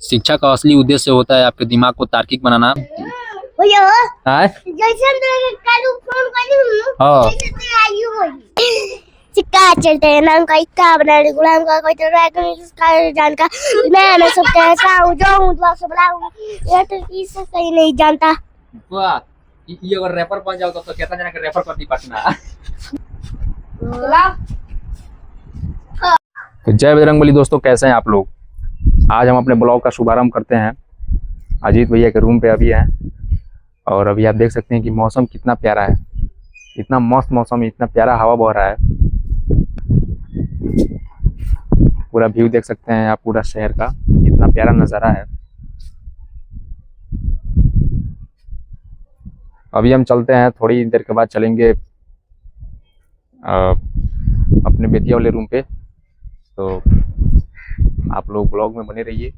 शिक्षा का असली उद्देश्य होता है आपके दिमाग को तार्किक बनाना। भैया है जैसे कल फोन कर हाँ सिक्का चलते हैं नाम का इक्का बना गुलाम का कोई तो का जान का मैं सब कैसा हूँ जो हूँ दुआ से बुलाऊँ ये तो किसी कहीं नहीं जानता। वाह, ये अगर रैपर बन जाओ तो कहता जना कि रैपर कर दी पटना। तो जय बजरंगबली दोस्तों, कैसे हैं आप लोग। आज हम अपने ब्लॉग का शुभारंभ करते हैं। अजीत भैया के रूम पे अभी हैं और अभी आप देख सकते हैं कि मौसम कितना प्यारा है, इतना मस्त मौसम, इतना प्यारा हवा बह रहा है। पूरा व्यू देख सकते हैं आप, पूरा शहर का इतना प्यारा नज़ारा है। अभी हम चलते हैं, थोड़ी देर के बाद चलेंगे अपने बेतिया वाले रूम पे। तो आप लोग ब्लॉग में बने रहिए,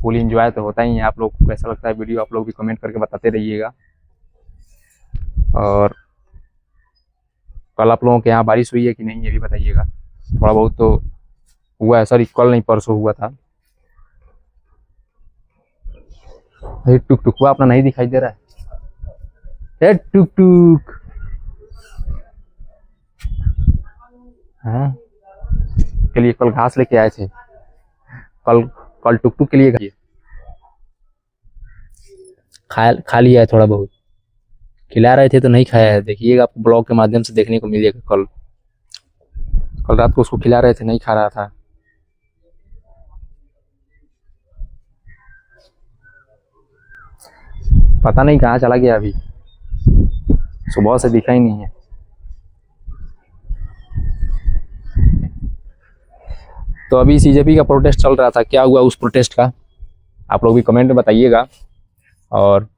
फुल एंजॉय तो होता ही है। आप लोग को कैसा लगता है वीडियो, आप लोग भी कमेंट करके बताते रहिएगा। और कल आप लोगों के यहाँ बारिश हुई है कि नहीं ये भी बताइएगा। थोड़ा बहुत तो हुआ है, सॉरी कल नहीं परसों हुआ था। टुक टुक हुआ अपना नहीं दिखाई दे रहा है। टुक टुक हाँ के लिए कल घास लेके आए थे। कल टुक टुक के लिए खा लिया है, थोड़ा बहुत खिला रहे थे तो नहीं खाया है। देखिएगा, आपको ब्लॉग के माध्यम से देखने को मिलेगा। कल रात को उसको खिला रहे थे, नहीं खा रहा था। पता नहीं कहाँ चला गया, अभी सुबह से दिखा ही नहीं है। तो अभी सीजेपी का प्रोटेस्ट चल रहा था, क्या हुआ उस प्रोटेस्ट का आप लोग भी कमेंट में बताइएगा। और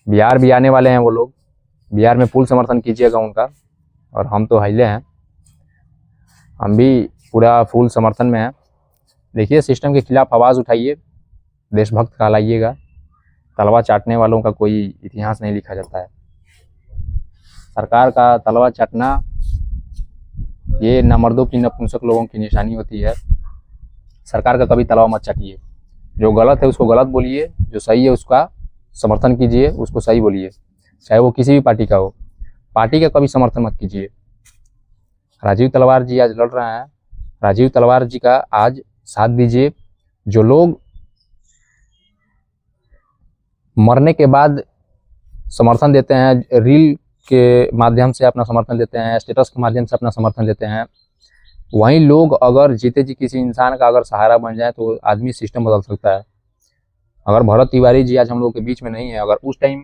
बिहार भी आने वाले हैं वो लोग, बिहार में फुल समर्थन कीजिएगा उनका। और हम तो हिले हैं, हम भी पूरा फुल समर्थन में हैं। देखिए, सिस्टम के खिलाफ आवाज़ उठाइए, देशभक्त कहलाइएगा। तलवा चाटने वालों का कोई इतिहास नहीं लिखा जाता है। सरकार का तलवा चाटना ये नामर्दों की, नपुंसक लोगों की निशानी होती है। सरकार का कभी तलवा मत चाटिए। जो गलत है उसको गलत बोलिए, जो सही है उसका समर्थन कीजिए, उसको सही बोलिए, चाहे वो किसी भी पार्टी का हो। पार्टी का कभी समर्थन मत कीजिए। राजीव तलवार जी आज लड़ रहे हैं, राजीव तलवार जी का आज साथ दीजिए। जो लोग मरने के बाद समर्थन देते हैं, रील के माध्यम से अपना समर्थन देते हैं, स्टेटस के माध्यम से अपना समर्थन देते हैं, वहीं लोग अगर जीते जी किसी इंसान का अगर सहारा बन जाए तो आदमी सिस्टम बदल सकता है। अगर भरत तिवारी जी आज हम लोग के बीच में नहीं है, अगर उस टाइम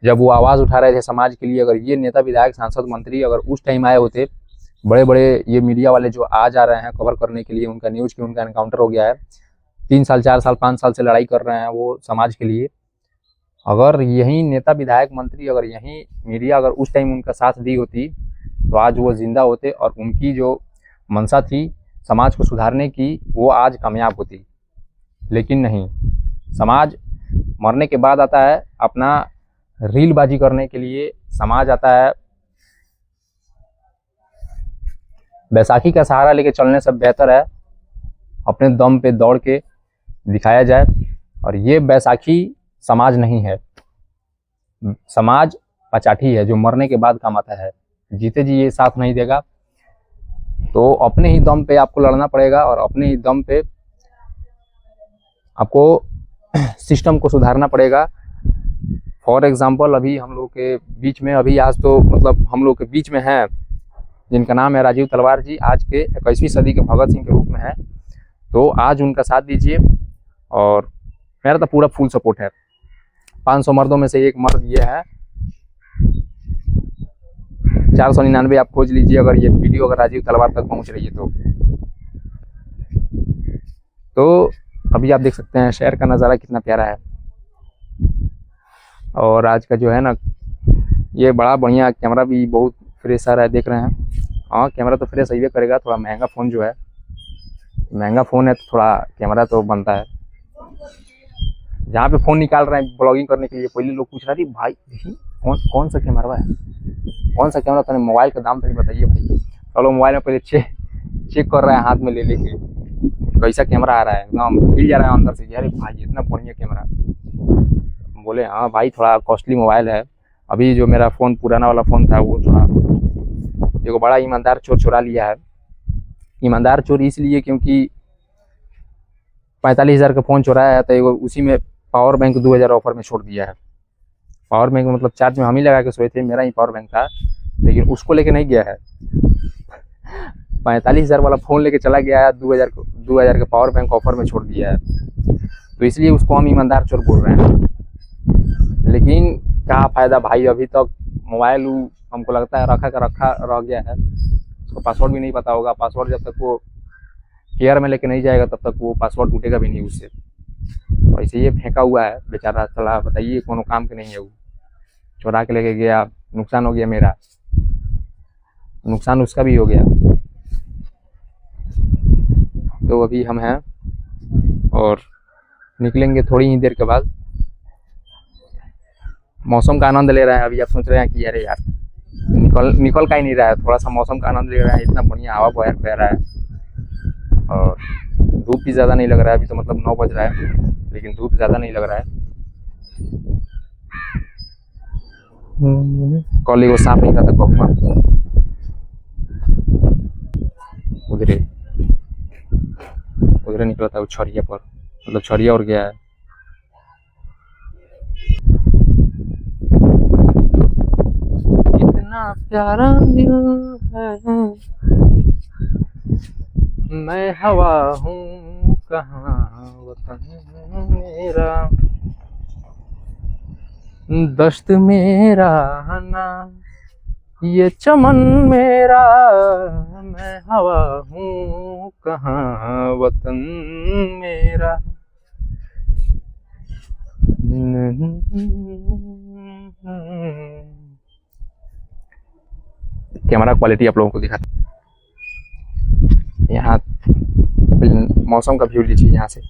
जब वो आवाज़ उठा रहे थे समाज के लिए, अगर ये नेता विधायक सांसद मंत्री अगर उस टाइम आए होते, बड़े बड़े ये मीडिया वाले जो आज आ रहे हैं कवर करने के लिए, उनका न्यूज़ की उनका एनकाउंटर हो गया है, 3 साल 4 साल 5 साल से लड़ाई कर रहे हैं वो समाज के लिए। अगर यही नेता विधायक मंत्री, अगर यही मीडिया अगर उस टाइम उनका साथ दी होती तो आज वो जिंदा होते और उनकी जो मंशा थी समाज को सुधारने की, वो आज कामयाब होती। लेकिन नहीं, समाज मरने के बाद आता है अपना रीलबाजी करने के लिए। समाज आता है बैसाखी का सहारा लेके चलने से बेहतर है अपने दम पे दौड़ के दिखाया जाए। और ये बैसाखी समाज नहीं है, समाज पचाठी है जो मरने के बाद काम आता है। जीते जी ये साथ नहीं देगा, तो अपने ही दम पे आपको लड़ना पड़ेगा और अपने ही दम पे आपको सिस्टम को सुधारना पड़ेगा। फॉर एग्जांपल, अभी हम लोग के बीच में, अभी आज तो मतलब हम लोग के बीच में हैं जिनका नाम है राजीव तलवार जी, आज के 21वीं सदी के भगत सिंह के रूप में है। तो आज उनका साथ दीजिए और मेरा तो पूरा फुल सपोर्ट है। 500 मर्दों में से एक मर्द ये है। 499 आप खोज लीजिए अगर ये वीडियो अगर राजीव तलवार तक पहुंच रही है तो अभी आप देख सकते हैं शहर का नज़ारा कितना प्यारा है। और आज का जो है ना, ये बड़ा बढ़िया कैमरा भी बहुत फ्रेश आ रहा है, देख रहे हैं। हाँ, कैमरा तो फ्रेश ही करेगा, थोड़ा महंगा फ़ोन जो है, महंगा फ़ोन है तो थोड़ा कैमरा तो बनता है। जहाँ पे फ़ोन निकाल रहे हैं ब्लॉगिंग करने के लिए, पहले लोग पूछ रहे थे भाई कौन सा कैमरा है, कौन सा कैमरा, तो मोबाइल का दाम तो नहीं बताइए भाई। चलो मोबाइल में पहले चेक कर रहे हैं हाथ में ले लेके। कैसा कैमरा आ रहा है, एकदम हिल जा रहा है अंदर से कि अरे भाई इतना बढ़िया कैमरा। बोले हाँ भाई थोड़ा कॉस्टली मोबाइल है, अभी जो मेरा फ़ोन पुराना वाला फ़ोन था वो थोड़ा एक बड़ा ईमानदार चोर चुरा लिया है। ईमानदार चोर इसलिए क्योंकि 45,000 का फ़ोन चुराया है, तो उसी में पावर बैंक 2,000 ऑफर में छोड़ दिया है। पावर बैंक मतलब चार्ज में हम ही लगा के सोए थे, मेरा ही पावर बैंक था, लेकिन उसको लेके नहीं गया है। 45,000 वाला फ़ोन लेके चला गया है, 2,000 का पावर बैंक ऑफर में छोड़ दिया है, तो इसलिए उसको हम ईमानदार चोर बोल रहे हैं। लेकिन क्या फ़ायदा भाई, अभी तक मोबाइल हमको लगता है रखा रह गया है, उसको पासवर्ड भी नहीं पता होगा। पासवर्ड जब तक वो केयर में लेके नहीं जाएगा तब तक वो पासवर्ड टूटेगा भी नहीं उससे। वैसे ये फेंका हुआ है बेचारा, चला बताइए कोनो काम के नहीं है। वो चुरा के लेके गया, नुकसान हो गया मेरा, नुकसान उसका भी हो गया। तो अभी हम हैं और निकलेंगे थोड़ी ही देर के बाद। मौसम का आनंद ले रहा है। अभी आप सोच रहे हैं कि अरे यार निकल का ही नहीं रहा है, थोड़ा सा मौसम का आनंद ले रहा है। इतना बढ़िया हवा बह रहा है और धूप भी ज़्यादा नहीं लग रहा है। अभी तो मतलब 9 बज रहा है, लेकिन धूप ज़्यादा नहीं लग रहा है। कल वो सांप निकला था गप्पा, उधरे निकला था वो छड़िया पर, मतलब छड़िया और गया है। इतना प्यारा दिल है, मैं हवा हूँ कहाँ वतन मेरा, दश्त मेरा ना ये चमन मेरा, मैं हवा हूँ कहाँ वतन मेरा। कैमरा क्वालिटी आप लोगों को दिखाता हूँ। यहाँ मौसम का व्यू लीजिए यहाँ से।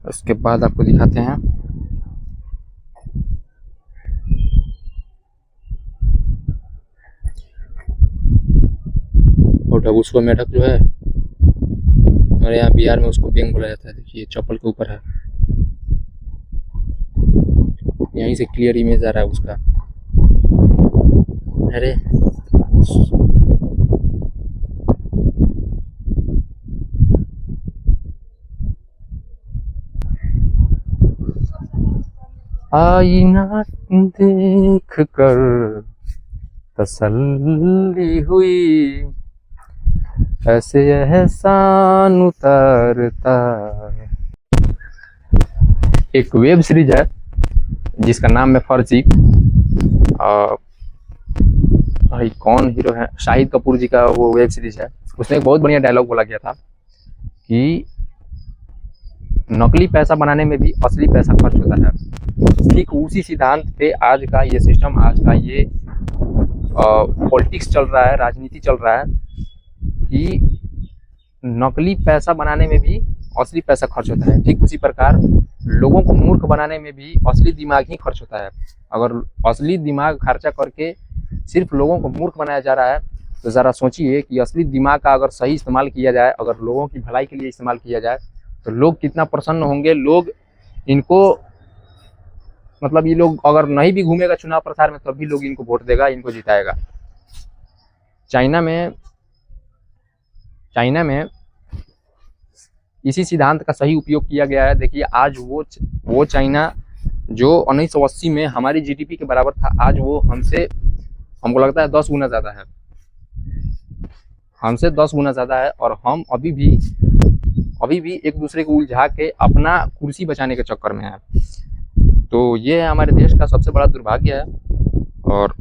उसके बाद आपको दिखाते हैं और ढबूसुआ मेढक जो है हमारे यहाँ बिहार में उसको बेंग बोला जाता है। देखिए चप्पल के ऊपर है, यहीं से क्लियर इमेज आ रहा है उसका। अरे आईना देख कर तसल्ली हुई, ऐसे एहसान उतारता। एक वेब सीरीज है जिसका नाम है फर्जी। भाई कौन हीरो है, शाहिद कपूर जी का वो वेब सीरीज है। उसने एक बहुत बढ़िया डायलॉग बोला गया था कि नकली पैसा बनाने में भी असली पैसा खर्च होता है। ठीक उसी सिद्धांत पे आज का ये सिस्टम, आज का ये पॉलिटिक्स चल रहा है, राजनीति चल रहा है कि नकली पैसा बनाने में भी असली पैसा खर्च होता है। ठीक उसी प्रकार लोगों को मूर्ख बनाने में भी असली दिमाग ही खर्च होता है। अगर असली दिमाग खर्चा करके सिर्फ लोगों को मूर्ख बनाया जा रहा है, तो ज़रा सोचिए कि असली दिमाग का अगर सही इस्तेमाल किया जाए, अगर लोगों की भलाई के लिए इस्तेमाल किया जाए, तो लोग कितना प्रसन्न होंगे। लोग इनको मतलब ये लोग अगर नहीं भी घूमेगा चुनाव प्रचार में, तब भी लोग इनको वोट देगा, इनको जिताएगा। चाइना में इसी सिद्धांत का सही उपयोग किया गया है। देखिए आज वो चाइना जो 1980 में हमारी जीडीपी के बराबर था, आज वो हमको लगता है 10 गुना ज़्यादा है, हमसे 10 गुना ज़्यादा है। और हम अभी भी एक दूसरे को उलझा के अपना कुर्सी बचाने के चक्कर में है। तो ये हमारे देश का सबसे बड़ा दुर्भाग्य है। और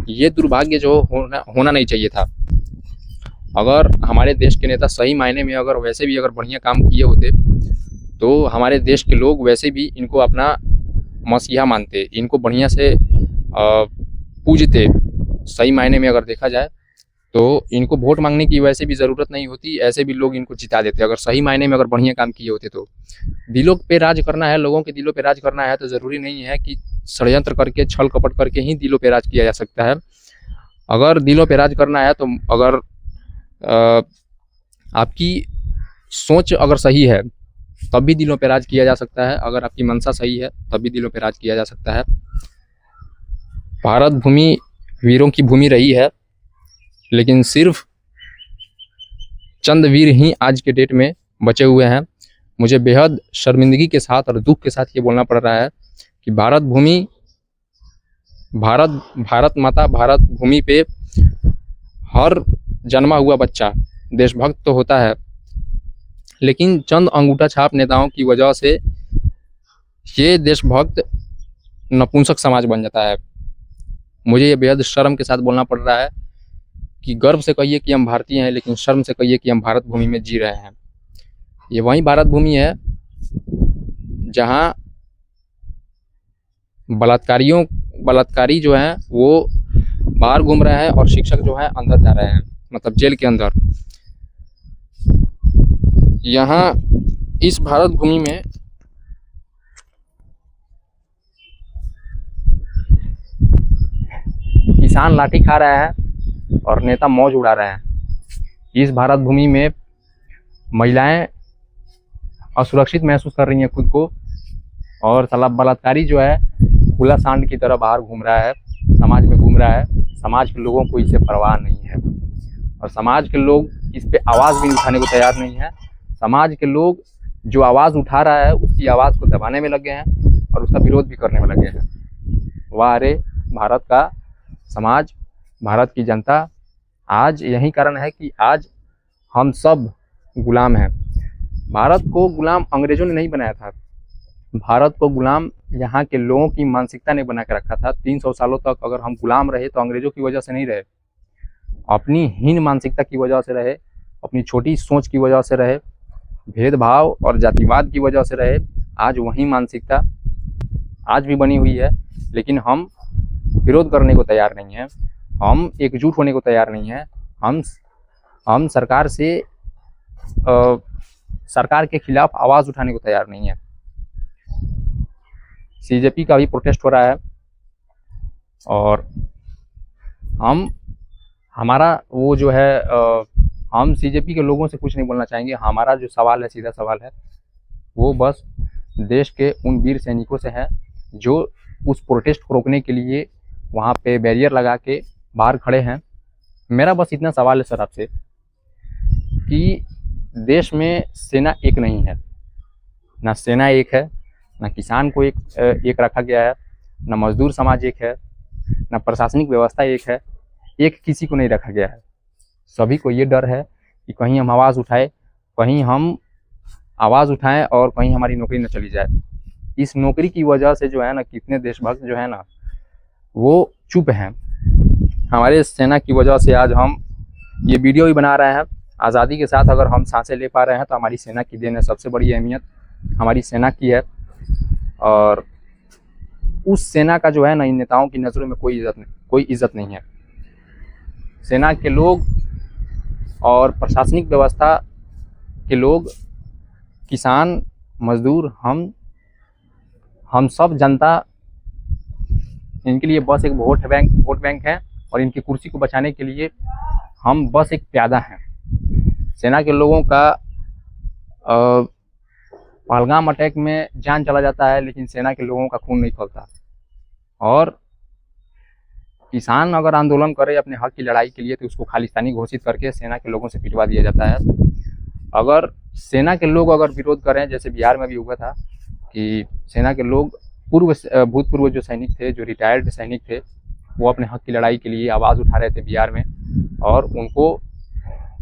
ये दुर्भाग्य जो होना नहीं चाहिए था। अगर हमारे देश के नेता सही मायने में अगर वैसे भी अगर बढ़िया काम किए होते, तो हमारे देश के लोग वैसे भी इनको अपना मसीहा मानते, इनको बढ़िया से पूजते। सही मायने में अगर देखा जाए तो इनको वोट मांगने की वैसे भी ज़रूरत नहीं होती, ऐसे भी लोग इनको जिता देते अगर सही मायने में अगर बढ़िया काम किए होते तो। दिलों पे राज करना है, लोगों के दिलों पे राज करना है तो ज़रूरी नहीं है कि षड्यंत्र करके, छल कपट करके ही दिलों पे राज किया जा सकता है। अगर दिलों पे राज करना है तो अगर आपकी सोच अगर सही है तब भी दिलों पे राज किया जा सकता है, अगर आपकी मंशा सही है तब भी दिलों पे राज किया जा सकता है। भारत भूमि वीरों की भूमि रही है, लेकिन सिर्फ चंद वीर ही आज के डेट में बचे हुए हैं। मुझे बेहद शर्मिंदगी के साथ और दुख के साथ ये बोलना पड़ रहा है कि भारत भूमि, भारत माता, भारत भूमि पे हर जन्मा हुआ बच्चा देशभक्त तो होता है, लेकिन चंद अंगूठा छाप नेताओं की वजह से ये देशभक्त नपुंसक समाज बन जाता है। मुझे ये बेहद शर्म के साथ बोलना पड़ रहा है कि गर्व से कहिए कि हम भारतीय हैं, लेकिन शर्म से कहिए कि हम भारत भूमि में जी रहे हैं। ये वही भारत भूमि है जहाँ बलात्कारी जो हैं वो बाहर घूम रहे हैं और शिक्षक जो हैं अंदर जा रहे हैं, मतलब जेल के अंदर। यहाँ इस भारत भूमि में किसान लाठी खा रहे हैं और नेता मौज उड़ा रहे हैं। इस भारत भूमि में महिलाएं असुरक्षित महसूस कर रही हैं खुद को, और साला बलात्कारी जो है खुला सांड की तरह बाहर घूम रहा है, समाज में घूम रहा है। समाज के लोगों को इससे परवाह नहीं है और समाज के लोग इस पे आवाज़ भी उठाने को तैयार नहीं है। समाज के लोग जो आवाज़ उठा रहा है उसकी आवाज़ को दबाने में लगे हैं और उसका विरोध भी करने में लगे हैं। वाह रे भारत का समाज, भारत की जनता। आज यही कारण है कि आज हम सब गुलाम हैं। भारत को गुलाम अंग्रेजों ने नहीं बनाया था, भारत को गुलाम यहाँ के लोगों की मानसिकता ने बना के रखा था। 300 सालों तक अगर हम गुलाम रहे तो अंग्रेजों की वजह से नहीं रहे, अपनी हीन मानसिकता की वजह से रहे, अपनी छोटी सोच की वजह से रहे, भेदभाव और जातिवाद की वजह से रहे। आज वही मानसिकता आज भी बनी हुई है, लेकिन हम विरोध करने को तैयार नहीं हैं, हम एकजुट होने को तैयार नहीं हैं। हम सरकार के खिलाफ आवाज़ उठाने को तैयार नहीं है। सीजेपी का भी प्रोटेस्ट हो रहा है और हमारा वो जो है हम सीजेपी के लोगों से कुछ नहीं बोलना चाहेंगे। हमारा जो सवाल है, सीधा सवाल है, वो बस देश के उन वीर सैनिकों से है जो उस प्रोटेस्ट को रोकने के लिए वहाँ पे बैरियर लगा के बाहर खड़े हैं। मेरा बस इतना सवाल है सर आपसे कि देश में सेना एक नहीं है, ना सेना एक है, ना किसान को एक रखा गया है, ना मजदूर समाज एक है, ना प्रशासनिक व्यवस्था एक है, एक किसी को नहीं रखा गया है। सभी को ये डर है कि कहीं हम आवाज़ उठाएं और कहीं हमारी नौकरी न चली जाए। इस नौकरी की वजह से जो है ना, कितने देशभक्त जो है ना वो चुप हैं। हमारे सेना की वजह से आज हम ये वीडियो भी बना रहे हैं। आज़ादी के साथ अगर हम सांसें ले पा रहे हैं तो हमारी सेना की देन है। सबसे बड़ी अहमियत हमारी सेना की है और उस सेना का जो है ना, इन नेताओं की नज़रों में कोई इज्जत नहीं है। सेना के लोग और प्रशासनिक व्यवस्था के लोग, किसान, मजदूर, हम सब जनता, इनके लिए बस एक वोट बैंक है और इनकी कुर्सी को बचाने के लिए हम बस एक प्यादा हैं। सेना के लोगों का पहलगाम अटैक में जान चला जाता है, लेकिन सेना के लोगों का खून नहीं खौलता। और किसान अगर आंदोलन करे अपने हक की लड़ाई के लिए तो उसको खालिस्तानी घोषित करके सेना के लोगों से पिटवा दिया जाता है। अगर सेना के लोग अगर विरोध करें, जैसे बिहार में भी हुआ था कि सेना के लोग भूतपूर्व जो सैनिक थे, जो रिटायर्ड सैनिक थे, वो अपने हक की लड़ाई के लिए आवाज़ उठा रहे थे बिहार में और उनको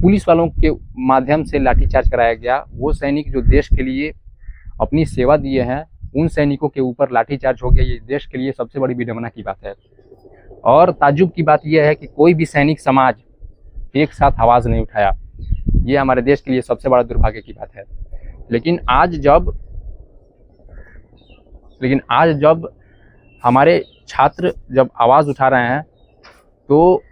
पुलिस वालों के माध्यम से लाठीचार्ज कराया गया। वो सैनिक जो देश के लिए अपनी सेवा दिए हैं, उन सैनिकों के ऊपर लाठीचार्ज हो गया। ये देश के लिए सबसे बड़ी विडंबना की बात है और ताज्जुब की बात यह है कि कोई भी सैनिक समाज एक साथ आवाज़ नहीं उठाया। ये हमारे देश के लिए सबसे बड़ा दुर्भाग्य की बात है। लेकिन आज जब हमारे छात्र जब आवाज़ उठा रहे हैं तो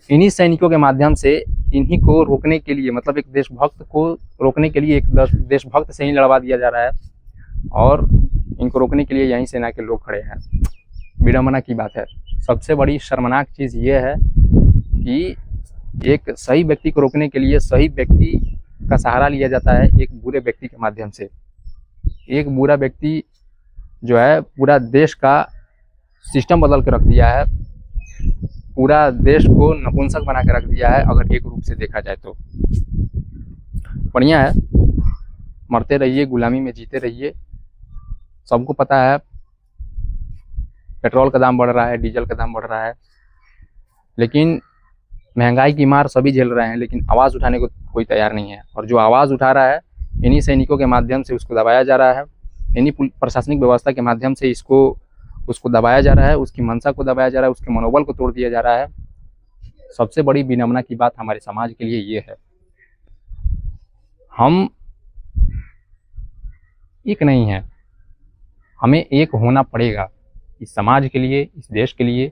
इन्हीं सैनिकों के माध्यम से इन्हीं को रोकने के लिए, मतलब एक देशभक्त को रोकने के लिए एक देशभक्त से ही लड़वा दिया जा रहा है, और इनको रोकने के लिए यहीं सेना के लोग खड़े हैं। विडंबना की बात है। सबसे बड़ी शर्मनाक चीज़ ये है कि एक सही व्यक्ति को रोकने के लिए सही व्यक्ति का सहारा लिया जाता है एक बुरे व्यक्ति के माध्यम से। एक बुरा व्यक्ति जो है पूरा देश का सिस्टम बदल के रख दिया है, पूरा देश को नपुंसक बना के रख दिया है, अगर एक रूप से देखा जाए तो। बढ़िया है, मरते रहिए, गुलामी में जीते रहिए। सबको पता है पेट्रोल का दाम बढ़ रहा है, डीजल का दाम बढ़ रहा है, लेकिन महंगाई की मार सभी झेल रहे हैं, लेकिन आवाज़ उठाने को कोई तैयार नहीं है। और जो आवाज़ उठा रहा है, इन्हीं सैनिकों के माध्यम से उसको दबाया जा रहा है, इन्हीं प्रशासनिक व्यवस्था के माध्यम से उसको दबाया जा रहा है, उसकी मंशा को दबाया जा रहा है, उसके मनोबल को तोड़ दिया जा रहा है। सबसे बड़ी विडंबना की बात हमारे समाज के लिए ये है, हम एक नहीं है, हमें एक होना पड़ेगा इस समाज के लिए, इस देश के लिए।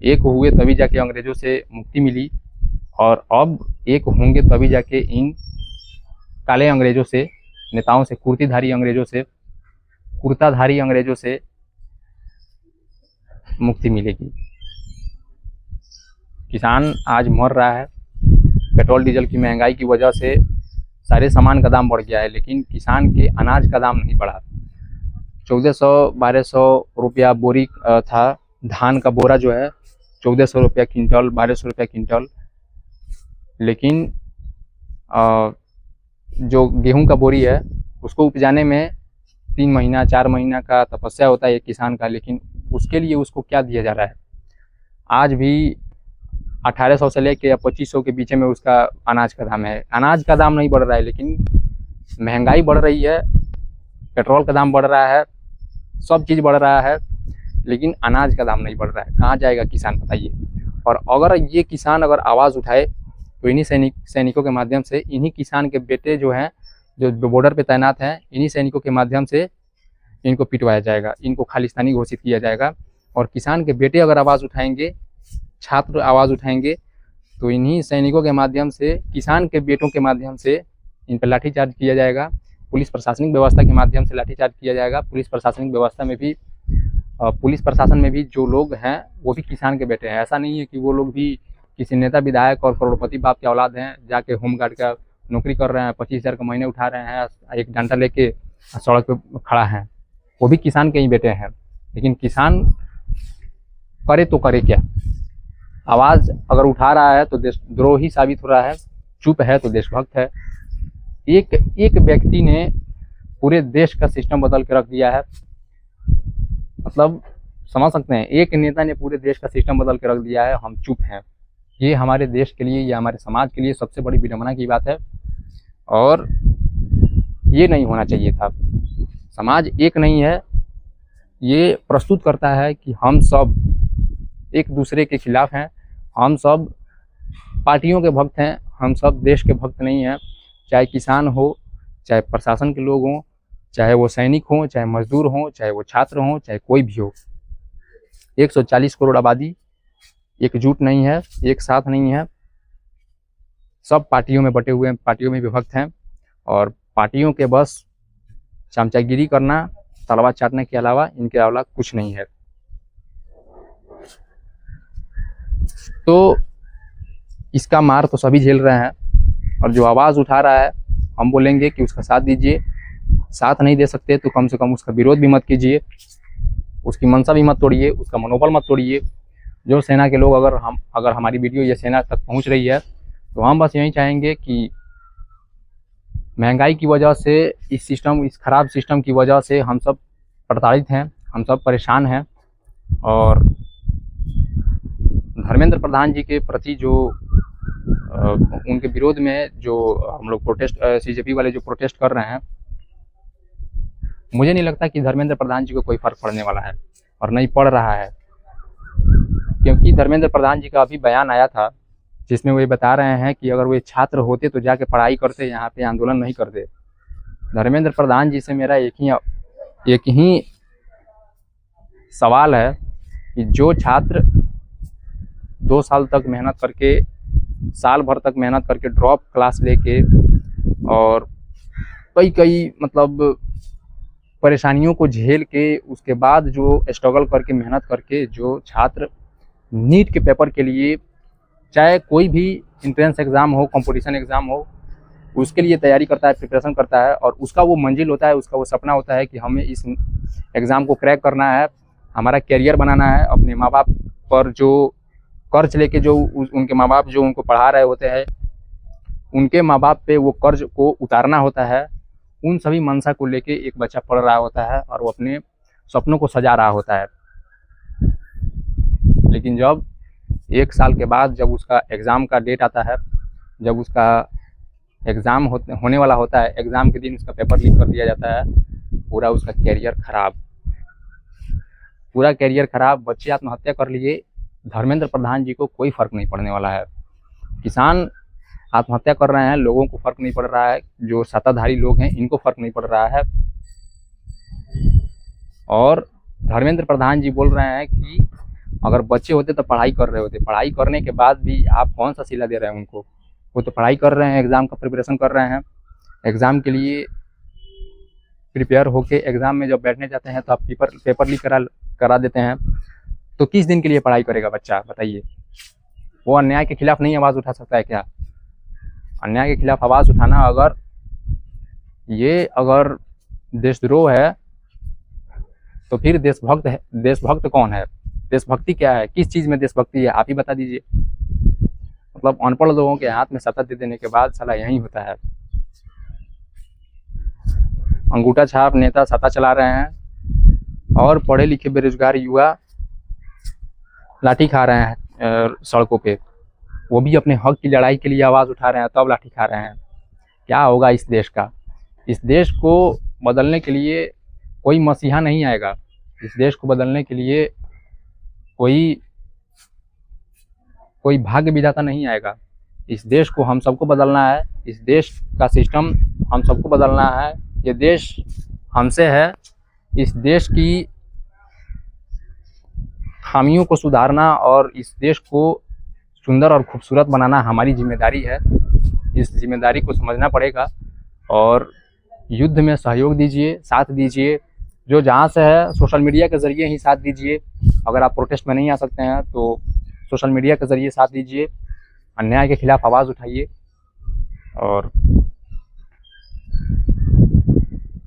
एक हुए तभी जाके अंग्रेजों से मुक्ति मिली, और अब एक होंगे तभी जाके इन काले अंग्रेजों से, नेताओं से, कुर्ताधारी अंग्रेजों से मुक्ति मिलेगी। किसान आज मर रहा है, पेट्रोल डीजल की महंगाई की वजह से सारे सामान का दाम बढ़ गया है, लेकिन किसान के अनाज का दाम नहीं बढ़ा। 1400-1200 रुपया बोरी था, धान का बोरा जो है 1400 रुपया क्विंटल, 1200 रुपया क्विंटल, लेकिन जो गेहूं का बोरी है उसको उपजाने में 3 महीना 4 महीना का तपस्या होता है एक किसान का, लेकिन उसके लिए उसको क्या दिया जा रहा है? आज भी 1800 से लेके या 2500 के बीच में उसका अनाज का दाम है। अनाज का दाम नहीं बढ़ रहा है, लेकिन महंगाई बढ़ रही है, पेट्रोल का दाम बढ़ रहा है, सब चीज़ बढ़ रहा है, लेकिन अनाज का दाम नहीं बढ़ रहा है। कहाँ जाएगा किसान, बताइए? और अगर ये किसान अगर आवाज़ उठाए तो इन्हीं सैनिकों के माध्यम से, इन्हीं किसान के बेटे जो हैं, जो बॉर्डर पे तैनात हैं, इन्हीं सैनिकों के माध्यम से इनको पिटवाया जाएगा, इनको खालिस्तानी घोषित किया जाएगा। और किसान के बेटे अगर आवाज़ उठाएंगे, छात्र आवाज़ उठाएंगे, तो इन्हीं सैनिकों के माध्यम से, किसान के बेटों के माध्यम से इन पर लाठीचार्ज किया जाएगा। पुलिस प्रशासनिक व्यवस्था के माध्यम से लाठीचार्ज किया जाएगा। पुलिस प्रशासनिक व्यवस्था में भी, पुलिस प्रशासन में भी जो लोग हैं वो भी किसान के बेटे हैं। ऐसा नहीं है कि वो लोग भी किसी नेता विधायक और करोड़पति बाप के औलाद हैं, जाके होमगार्ड का नौकरी कर रहे हैं, 25,000 का महीने उठा रहे हैं, एक डंडा लेके सड़क पे खड़ा है। वो भी किसान के ही बेटे हैं, लेकिन किसान करे तो करे क्या? आवाज़ अगर उठा रहा है तो देशद्रोही साबित हो रहा है, चुप है तो देशभक्त है। एक व्यक्ति ने पूरे देश का सिस्टम बदल के रख दिया है। मतलब समझ सकते हैं, एक नेता ने पूरे देश का सिस्टम बदल के रख दिया है, हम चुप हैं। ये हमारे देश के लिए, ये हमारे समाज के लिए सबसे बड़ी विडंबना की बात है, और ये नहीं होना चाहिए था। समाज एक नहीं है, ये प्रस्तुत करता है कि हम सब एक दूसरे के खिलाफ हैं, हम सब पार्टियों के भक्त हैं, हम सब देश के भक्त नहीं हैं। चाहे किसान हो, चाहे प्रशासन के लोग हों, चाहे वो सैनिक हों, चाहे मजदूर हों, चाहे वो छात्र हों, चाहे कोई भी हो, 140 करोड़ आबादी एकजुट नहीं है, एक साथ नहीं है। सब पार्टियों में बटे हुए हैं, पार्टियों में विभक्त हैं, और पार्टियों के बस चमचागिरी करना, तलवार चाटने के अलावा इनके अलावा कुछ नहीं है। तो इसका मार तो सभी झेल रहे हैं, और जो आवाज़ उठा रहा है, हम बोलेंगे कि उसका साथ दीजिए। साथ नहीं दे सकते तो कम से कम उसका विरोध भी मत कीजिए, उसकी मंशा भी मत तोड़िए, उसका मनोबल मत तोड़िए। जो सेना के लोग अगर हमारी वीडियो ये सेना तक पहुंच रही है, तो हम बस यही चाहेंगे कि महंगाई की वजह से, इस खराब सिस्टम की वजह से हम सब प्रताड़ित हैं, हम सब परेशान हैं। और धर्मेंद्र प्रधान जी के प्रति जो उनके विरोध में जो हम लोग प्रोटेस्ट, CJP वाले जो प्रोटेस्ट कर रहे हैं, मुझे नहीं लगता कि धर्मेंद्र प्रधान जी को कोई फर्क पड़ने वाला है, और नहीं पड़ रहा है। क्योंकि धर्मेंद्र प्रधान जी का अभी बयान आया था, जिसमें वो ये बता रहे हैं कि अगर वे छात्र होते तो जाके पढ़ाई करते, यहाँ पे आंदोलन नहीं करते। धर्मेंद्र प्रधान जी से मेरा एक ही सवाल है कि जो छात्र 2 साल तक मेहनत करके, साल भर तक मेहनत करके ड्रॉप क्लास लेके और कई मतलब परेशानियों को झेल के उसके बाद जो स्ट्रगल करके मेहनत करके जो छात्र नीट के पेपर के लिए, चाहे कोई भी इंट्रेंस एग्ज़ाम हो, कंपटीशन एग्ज़ाम हो, उसके लिए तैयारी करता है, प्रिपरेशन करता है और उसका वो मंजिल होता है, उसका वो सपना होता है कि हमें इस एग्ज़ाम को क्रैक करना है, हमारा कैरियर बनाना है, अपने माँ बाप पर जो कर्ज लेके जो उनके माँ बाप जो उनको पढ़ा रहे होते हैं, उनके माँ बाप पे वो कर्ज को उतारना होता है। उन सभी मंशा को लेके एक बच्चा पढ़ रहा होता है और वो अपने सपनों को सजा रहा होता है। लेकिन जब 1 साल के बाद जब उसका एग्ज़ाम का डेट आता है, जब उसका एग्ज़ाम होने वाला होता है, एग्ज़ाम के दिन उसका पेपर लीक कर दिया जाता है, पूरा उसका कैरियर खराब, पूरा कैरियर खराब। बच्चे आत्महत्या कर लिए, धर्मेंद्र प्रधान जी को कोई फ़र्क नहीं पड़ने वाला है। किसान आत्महत्या कर रहे हैं, लोगों को फ़र्क नहीं पड़ रहा है, जो सत्ताधारी लोग हैं इनको फ़र्क नहीं पड़ रहा है। और धर्मेंद्र प्रधान जी बोल रहे हैं कि अगर बच्चे होते तो पढ़ाई कर रहे होते, पढ़ाई करने के बाद भी आप कौन सा सिला दे रहे हैं उनको? वो तो पढ़ाई कर रहे हैं, एग्ज़ाम का प्रिपरेशन कर रहे हैं, एग्ज़ाम के लिए प्रिपेयर होके एग्ज़ाम में जब बैठने जाते हैं तो आप पेपर लीक करा देते हैं। तो किस दिन के लिए पढ़ाई करेगा बच्चा, बताइए? वो अन्याय के खिलाफ नहीं आवाज़ उठा सकता है क्या? अन्याय के खिलाफ आवाज़ उठाना, अगर देशद्रोह है तो फिर देशभक्त है, देशभक्त कौन है? देशभक्ति क्या है? किस चीज़ में देशभक्ति है? आप ही बता दीजिए। मतलब अनपढ़ लोगों के हाथ में सत्ता दे देने के बाद साला यही होता है। अंगूठा छाप नेता सत्ता चला रहे हैं और पढ़े लिखे बेरोजगार युवा लाठी खा रहे हैं सड़कों पे। वो भी अपने हक की लड़ाई के लिए आवाज़ उठा रहे हैं, तब लाठी खा रहे हैं। क्या होगा इस देश का? इस देश को बदलने के लिए कोई मसीहा नहीं आएगा। इस देश को बदलने के लिए कोई भाग्य विधाता नहीं आएगा। इस देश को हम सबको बदलना है। इस देश का सिस्टम हम सबको बदलना है। ये देश हमसे है। इस देश की खामियों को सुधारना और इस देश को सुंदर और खूबसूरत बनाना हमारी जिम्मेदारी है। इस जिम्मेदारी को समझना पड़ेगा और युद्ध में सहयोग दीजिए, साथ दीजिए। जो जहाँ से है सोशल मीडिया के ज़रिए ही साथ दीजिए। अगर आप प्रोटेस्ट में नहीं आ सकते हैं तो सोशल मीडिया के ज़रिए साथ दीजिए, अन्याय के खिलाफ आवाज़ उठाइए और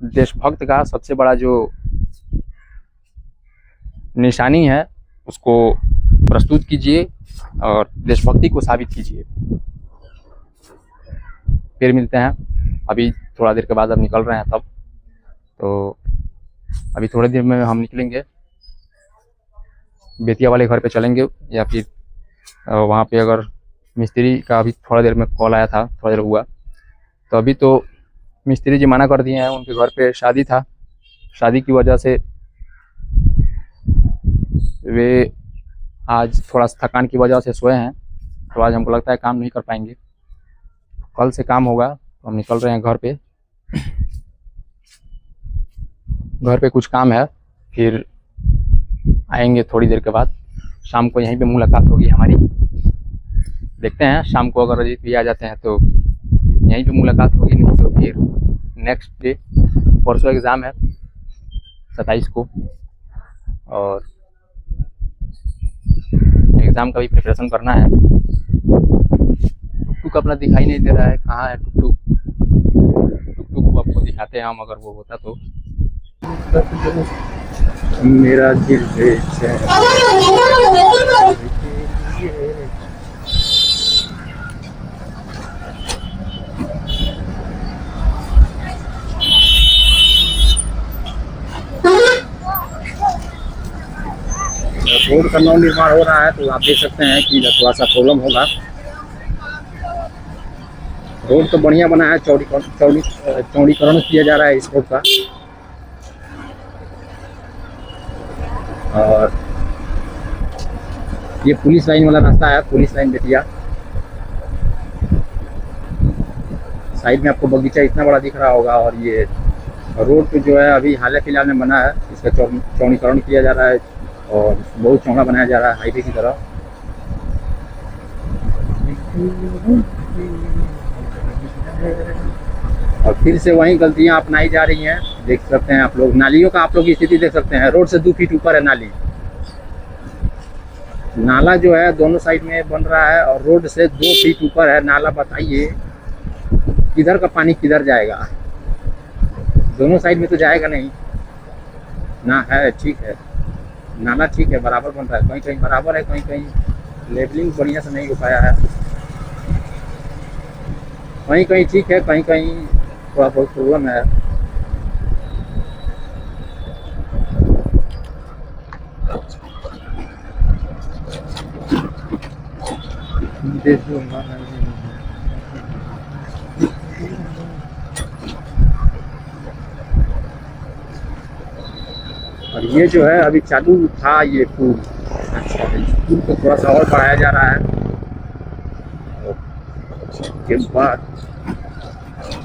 देशभक्त का सबसे बड़ा जो निशानी है उसको प्रस्तुत कीजिए और देशभक्ति को साबित कीजिए। फिर मिलते हैं। अभी थोड़ा देर के बाद अब निकल रहे हैं तब, तो अभी थोड़ी देर में हम निकलेंगे, बेतिया वाले घर पे चलेंगे या फिर वहाँ पे अगर मिस्त्री का अभी थोड़ा देर में कॉल आया था, थोड़ा देर हुआ, तो अभी तो मिस्त्री जी मना कर दिए हैं। उनके घर पे शादी था, शादी की वजह से वे आज थोड़ा थकान की वजह से सोए हैं, तो आज हमको लगता है काम नहीं कर पाएंगे। कल से काम होगा, तो हम निकल रहे हैं घर पे। घर पे कुछ काम है, फिर आएंगे थोड़ी देर के बाद। शाम को यहीं पे मुलाकात होगी हमारी। देखते हैं शाम को अगर अजीत भी आ जाते हैं तो यहीं पे मुलाकात होगी, नहीं तो फिर नेक्स्ट डे। परसों एग्ज़ाम है 27 को और एग्ज़ाम का भी प्रिपरेशन करना है। टुकटुक अपना दिखाई नहीं दे रहा है, कहाँ है टुकटुक? टुकटुक को आपको दिखाते हैं हम, अगर वो होता तो। मेरा दिल रोड का नव निर्माण हो रहा है, तो आप देख सकते हैं कि थोड़ा सा प्रॉब्लम होगा। रोड तो बढ़िया बना है, चौड़ीकरण किया जा रहा है इस रोड का। और ये पुलिस लाइन वाला रास्ता है, पुलिस लाइन बेतिया। साइड में आपको बगीचा इतना बड़ा दिख रहा होगा। और ये रोड जो है अभी हाल फिलहाल में बना है, इसका चौड़ीकरण किया जा रहा है और बहुत चौड़ा बनाया जा रहा है हाईवे की तरह। और फिर से वही गलतियां अपनाई जा रही हैं। देख सकते हैं आप लोग, नालियों का आप लोग स्थिति देख सकते हैं। रोड से 2 फीट ऊपर है नाली। नाला जो है दोनों साइड में बन रहा है और रोड से 2 फीट ऊपर है नाला। बताइए किधर का पानी किधर जाएगा? दोनों साइड में तो जाएगा नहीं ना। है ठीक है, नाला ठीक है, बराबर बन रहा है, कहीं कहीं बराबर है, कहीं कहीं लेवलिंग बढ़िया से नहीं हो पाया है, कहीं कहीं ठीक है, कहीं कहीं थोड़ा बहुत प्रॉब्लम है। और ये जो है अभी चालू था ये पुल। अच्छा, पुल को थोड़ा सा और बढ़ाया जा रहा है। उसके बाद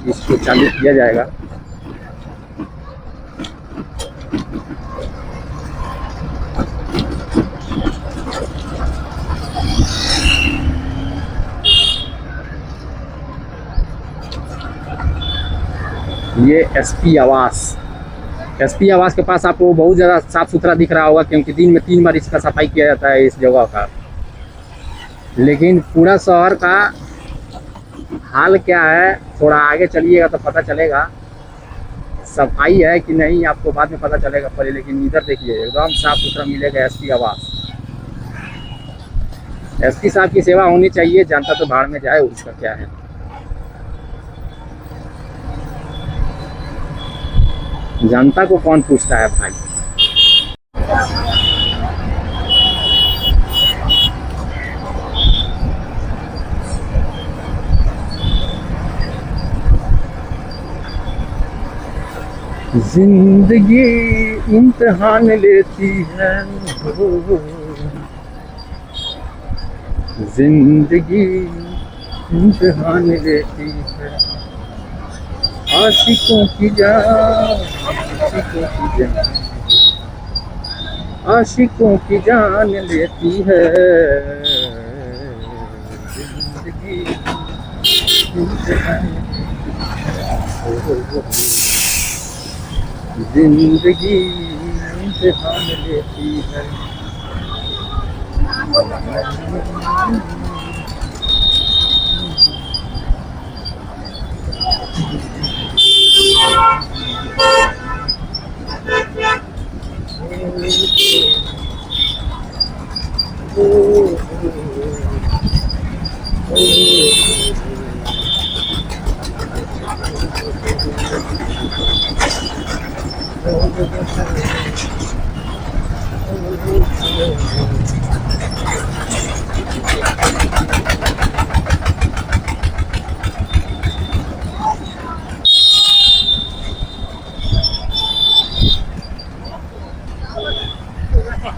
इसको चालू किया जाएगा। ये एसपी आवास के पास आपको बहुत ज़्यादा साफ सुथरा दिख रहा होगा, क्योंकि दिन में 3 बार इसका सफाई किया जाता है इस जगह का। लेकिन पूरा शहर का हाल क्या है, थोड़ा आगे चलिएगा तो पता चलेगा। सफाई है कि नहीं आपको बाद में पता चलेगा पहले, लेकिन इधर देखिए एकदम साफ सुथरा मिलेगा एसपी आवास। एसपी साहब की सेवा होनी चाहिए, जनता तो भाड़ में जाए, उसका क्या है। जनता को कौन पूछता है भाई। जिंदगी इम्तिहान लेती है, जिंदगी इम्तिहान लेती है। आशिकों की जान, आशिकों की जान, आशिकों की जान लेती है जिंदगी इम्तिहान, जिंदगी इम्तिहान लेती है।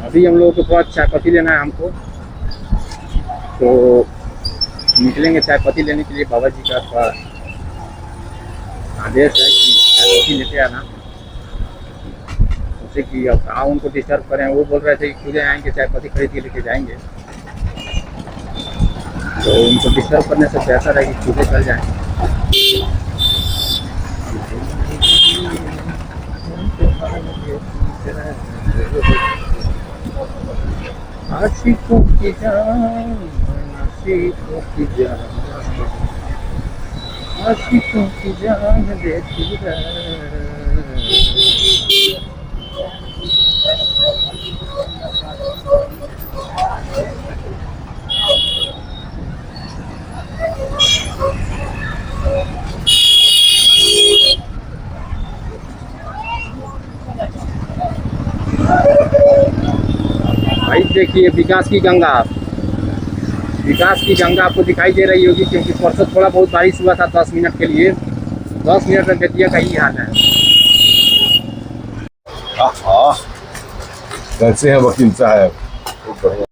अभी हम लोगों को थोड़ा चाय पत्ती लेना है हमको, तो निकलेंगे चाय पत्ती लेने के लिए। बाबा जी का थोड़ा आदेश है कि चाय पत्ती लेते आना, उससे कि अब कहाँ उनको डिस्टर्ब करें। वो बोल रहे थे कि खुद आएंगे चाय पत्ती खरीद के लेके जाएंगे, तो उनको डिस्टर्ब करने से बेहतर है कि खुद चल जाएँ। आशिकों की जान, आशिकों की जान, आशिकों की जान देती है। भाई देखिए विकास की गंगा, विकास की गंगा आपको दिखाई दे रही होगी, क्योंकि परसों थोड़ा बहुत बारिश हुआ था 10 मिनट के लिए। 10 मिनट में बेतिया का ही हाल है। हाँ, कैसे हैं वकील साहब? खूब बढ़िया।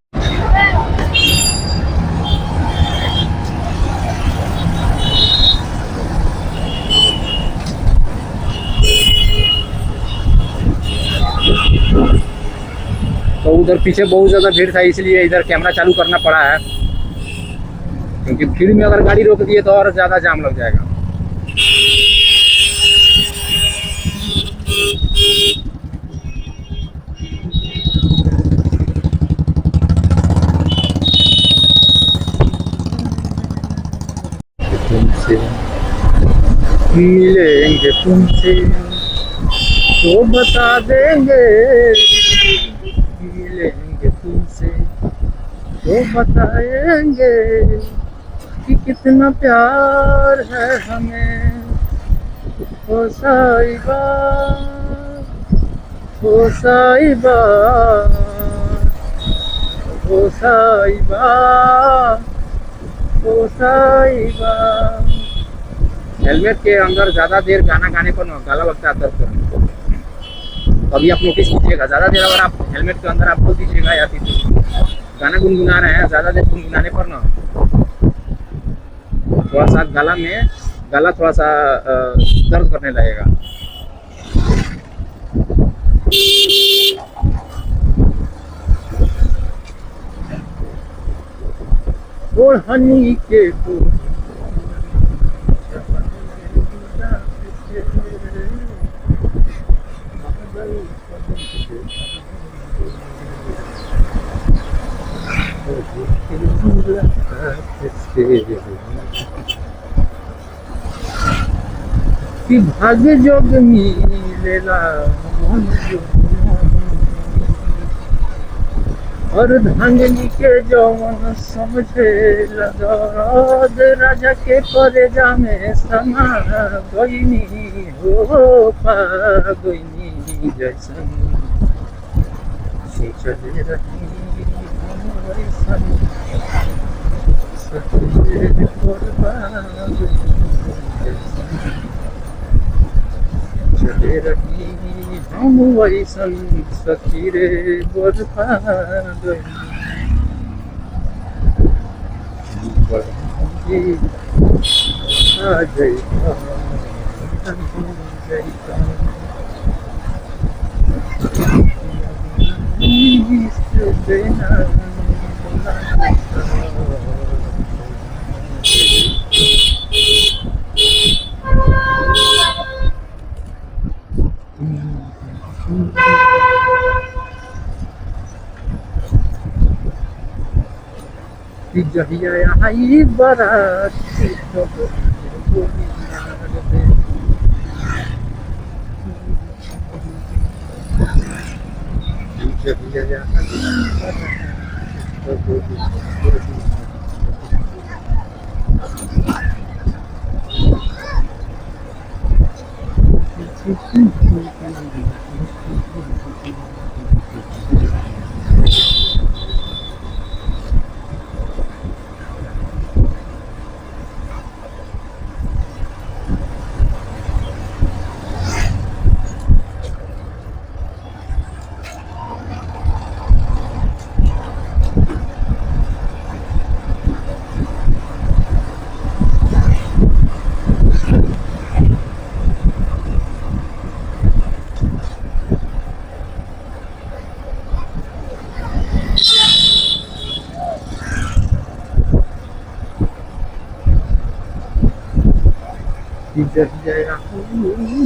तो उधर पीछे बहुत ज़्यादा भीड़ था, इसलिए इधर कैमरा चालू करना पड़ा है, क्योंकि भीड़ में अगर गाड़ी रोक दिए तो और ज़्यादा जाम लग जाएगा। तुमसे मिलेंगे तुमसे तो बता देंगे, मिलेंगे तुमसे तो बताएंगे कि कितना प्यार है हमें। ओ साहिबा, ओ साहिबा, ओ साहिबा, ओ साहिबा। हेलमेट के अंदर ज़्यादा देर गाना गाने पर ना गला लगता है दर्द करने को। अभी आप नोटिस कीजिएगा, ज़्यादा देर अगर आप हेलमेट के अंदर आप बोल दीजिएगा या फिर गाना गुनगुना रहे हैं, ज़्यादा देर गुनगुनाने पर ना थोड़ा सा गला थोड़ा सा दर्द करने लगेगा। और हनी के कि भाग्य जोग मिलेला मन और धांगनी के जौन समझे लगद राजा के करेजा में समा गईनी हो पा गईनी जैसन चले रही वैसन सफेद चले रही हम वैसन सखीरे बरपा गई। आ जइता जहिया आई बारात जहिया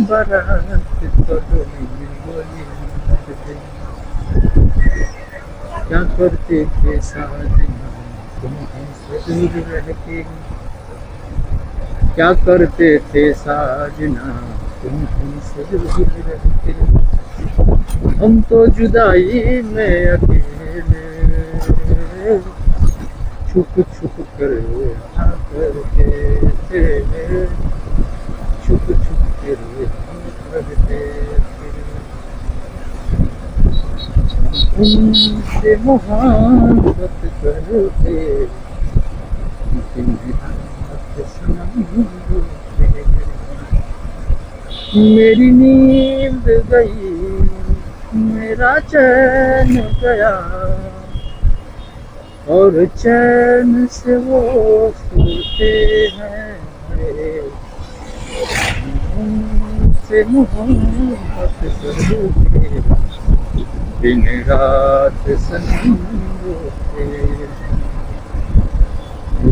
बारात क्या करते थे साजना तुम हमसे दूर रह के, क्या करते थे साजना तुम हमसे दूर रह के। हम तो जुदाई में अकेले छुप छुप कर रहा करते थे, छुप छुप के करते उनसे मोहब्बत करते मेरी नींद गई मेरा चैन गया और चैन से वो सोते हैं उनसे मोहब्बत करते दिन रात सनम रोते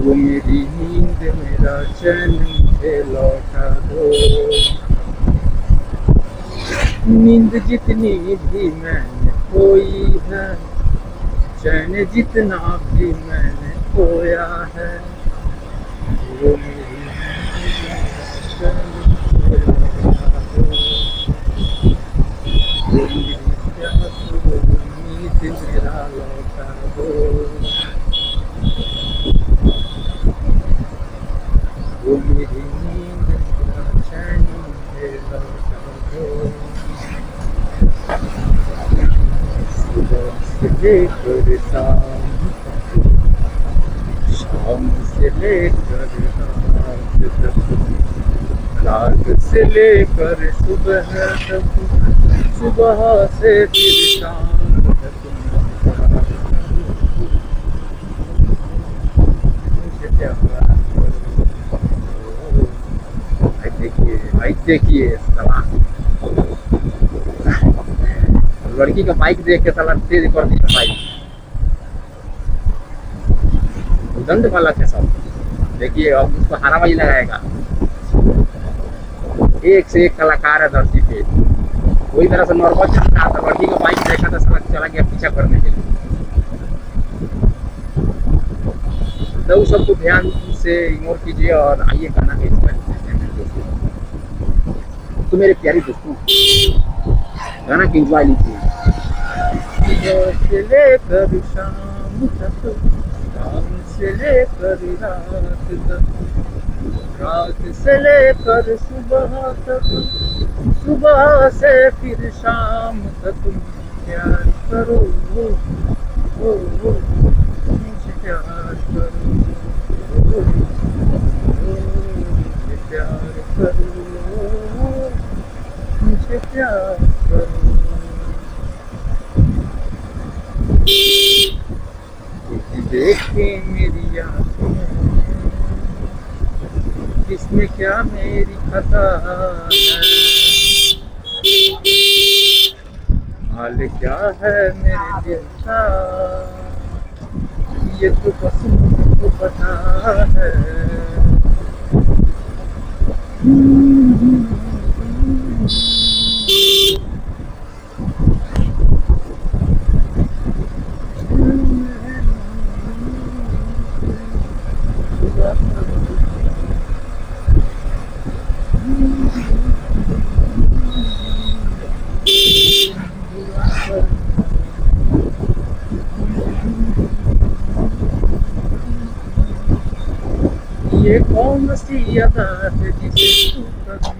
वो मेरी नींद मेरा चैन मुझे लौटा दो। नींद जितनी भी मैंने खोई है, चैन जितना भी मैंने खोया है, वो मेरी नींद मेरा चैन मुझे लौटा दो। वो मेरी प्यास वो नींद मेरा लौटा दो। वो मेरी नींद मेरा चैन मुझे लौटा दो। सुबह से लेकर शाम से लेकर रात तक, रात से लेकर सुबह तक, सुबह से फिर शाम तक मुझे प्यार करो। भाई देखिए साला लड़की का बाइक देख के साला तेज कर दिया बाइक। दंड वाला के सब देखिए, अब उसको हाराबाजी लगाएगा। एक से एक कलाकार है धरती पे। वही तरह से नॉर्मल चल रहा था, लड़की का बाइक देखा तो साला चला गया पीछा करने के लिए। तो सबको ध्यान से इग्नोर कीजिए और आइए गाना के तो मेरे प्यारे दोस्तों गाना की एंजॉय लीजिए। सुबह से लेकर शाम तक, शाम से लेकर रात तक, रात से लेकर सुबह तक, सुबह से फिर शाम तक प्यार करो, मुझे प्यार करो, मुझे प्यार करो, मुझे प्यार करो। देखे मेरी आँखें, इसमें क्या मेरी खता है, हाल क्या है मेरे दिल का, ये तो बस मुझको पता है। ये कौन सी अदा है जिसे तू कभी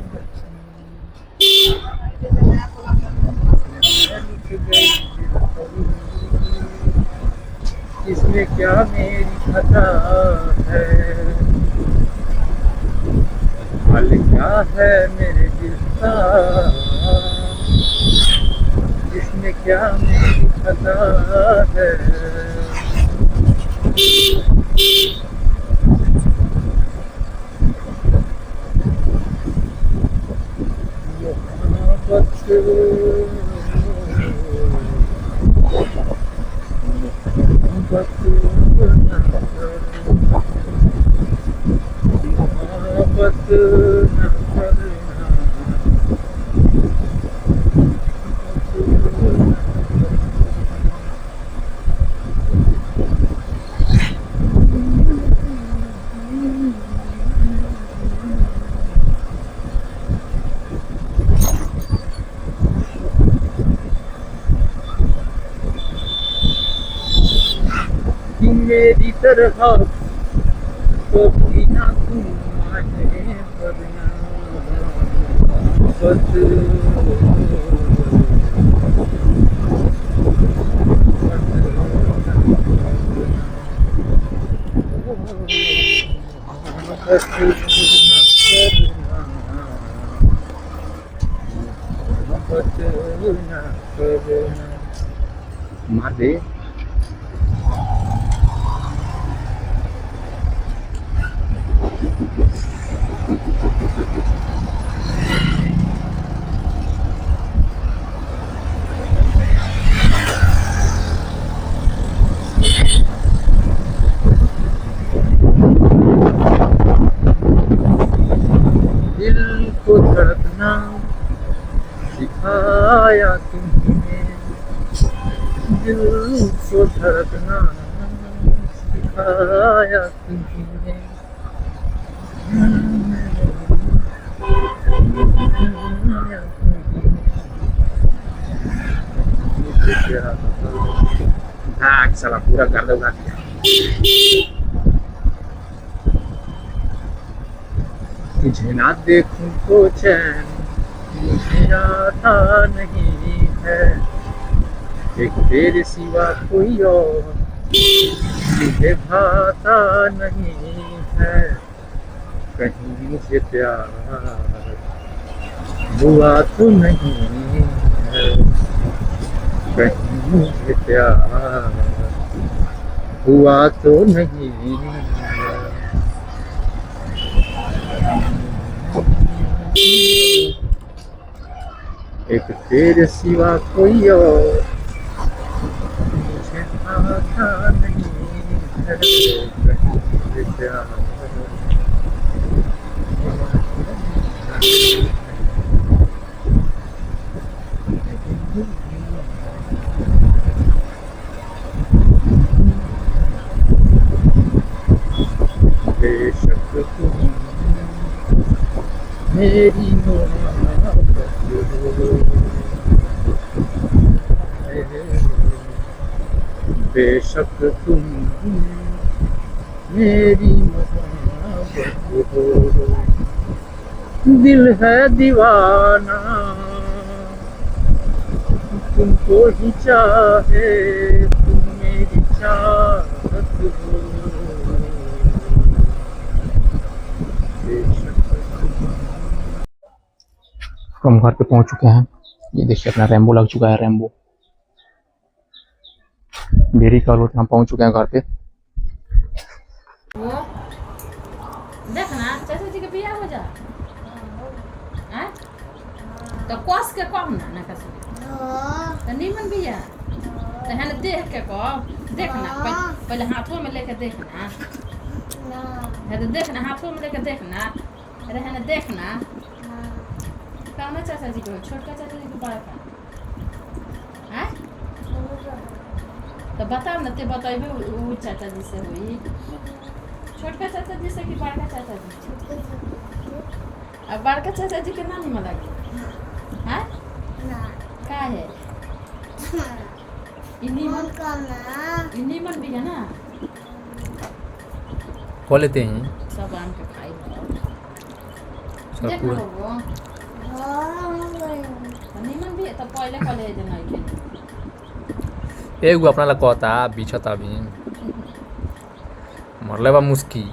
इसमें क्या मेरी खता है, हाल क्या है मेरे दिल का, इसमें क्या मेरी खता है। मेरी तरह कभी ना तुम आए वरना बस मार दे। दिल को धड़कना सिखाया तुमने। भाग साला पूरा गर्द उड़ा दिया। तुझे ना देखूं तो चैन मुझे आता नहीं है, एक तेरे सिवा कोई और मुझे भाता नहीं है। कहीं मुझे प्यार हुआ तो नहीं है, कहीं मुझे प्यार हुआ तो नहीं है। एक तेरे सिवा कोई और मुझे आता नहीं है, कहीं मुझे प्यार बेशक तुम मेरी मोहब्बत हो, बेशक तुम मेरी मोहब्बत हो। दिल है दीवाना तुमको ही चाहे, तुम मेरी चाहत हो। हम घर पे पहुंच चुके हैं। ये देखिए अपना रैम्बो लग चुका है, रैम्बो मेरी कॉल हम पहुंच चुके हैं घर पे। वो देखना चाचा जी के बियाह हो जा हैं तो कस के कम ना कस तो नीमन बियाह तो है देख के कह देखना पहले हाथों में लेके देखना है, तो देखना हाथों में लेके देखना है ना, देखना कहना चाचा जी को छोटका चाचा जी को बड़ा का हैं तो बताओ ना, ते बताइबे वो चाचा जी से हुई छोटका चाचा जी से कि बड़का चाचा जी? अब बड़का चाचा जी के नानी में लगे हैं का है नीमन भी है ना, खो लेते हैं सब आम के खाई सब देखना पूरा। वो नीमन भी है तो पहले कॉलेज नहीं के एगो अपना ला कहता बिछता भी मरले बा मुस्की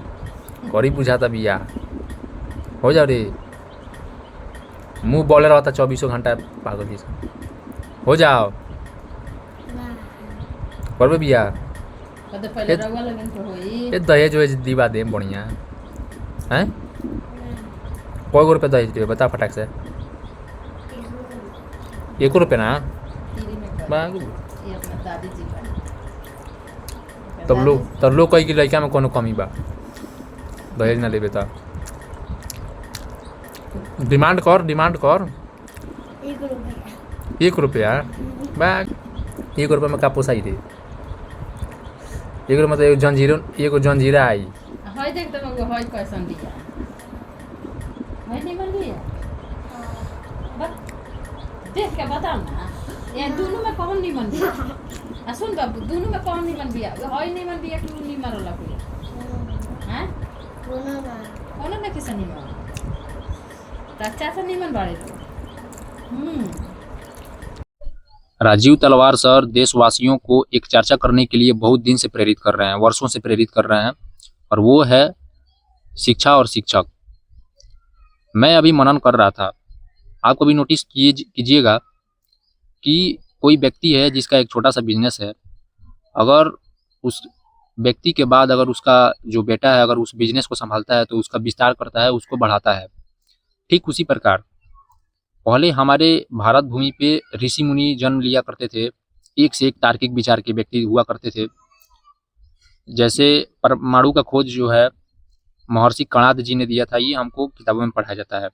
करी बुझाता बिया हो जाओ रे, मुंह बोले रहता 24 घंटा पागल जैसा। हो जाओ करबे बिया तो पहले रवा लगन के होई ये दहेज वहेज दीवा दे बढ़िया हैं। कोई गो रुपये दहेज देवे बता फटाक से? 1 रुपये ना तीरी में कर बागू। ये अपना दादी जी का तब लोग कही कि लड़का में कोनो कमी बा दहेज ना लेबे त डिमांड कर 1 रुपया बाग 1 रुपये में का पोसाई रे? 1 रुपये में तो एगो जंजीरा आई। हई देख तो वो हई कैसन दिया हई नहीं बन गया देख के बताओ ना, ये दोनों में कौन नहीं बन गया? सुन बाबू दोनों में कौन नहीं बन गया? हई नहीं बन गया कि नहीं मरला कोई हैं कोनो ना किसी नहीं मर अच्छा से नहीं मन बाड़े तो राजीव तलवार सर देशवासियों को एक चर्चा करने के लिए बहुत दिन से प्रेरित कर रहे हैं, वर्षों से प्रेरित कर रहे हैं, और वो है शिक्षा और शिक्षक। मैं अभी मनन कर रहा था, आप कभी नोटिस कीजिएगा कि कोई व्यक्ति है जिसका एक छोटा सा बिजनेस है, अगर उस व्यक्ति के बाद अगर उसका जो बेटा है अगर उस बिजनेस को संभालता है तो उसका विस्तार करता है, उसको बढ़ाता है। ठीक उसी प्रकार पहले हमारे भारत भूमि पे ऋषि मुनि जन्म लिया करते थे, एक से एक तार्किक विचार के व्यक्ति हुआ करते थे। जैसे परमाणु का खोज जो है महर्षि कणाद जी ने दिया था, ये हमको किताबों में पढ़ाया जाता है।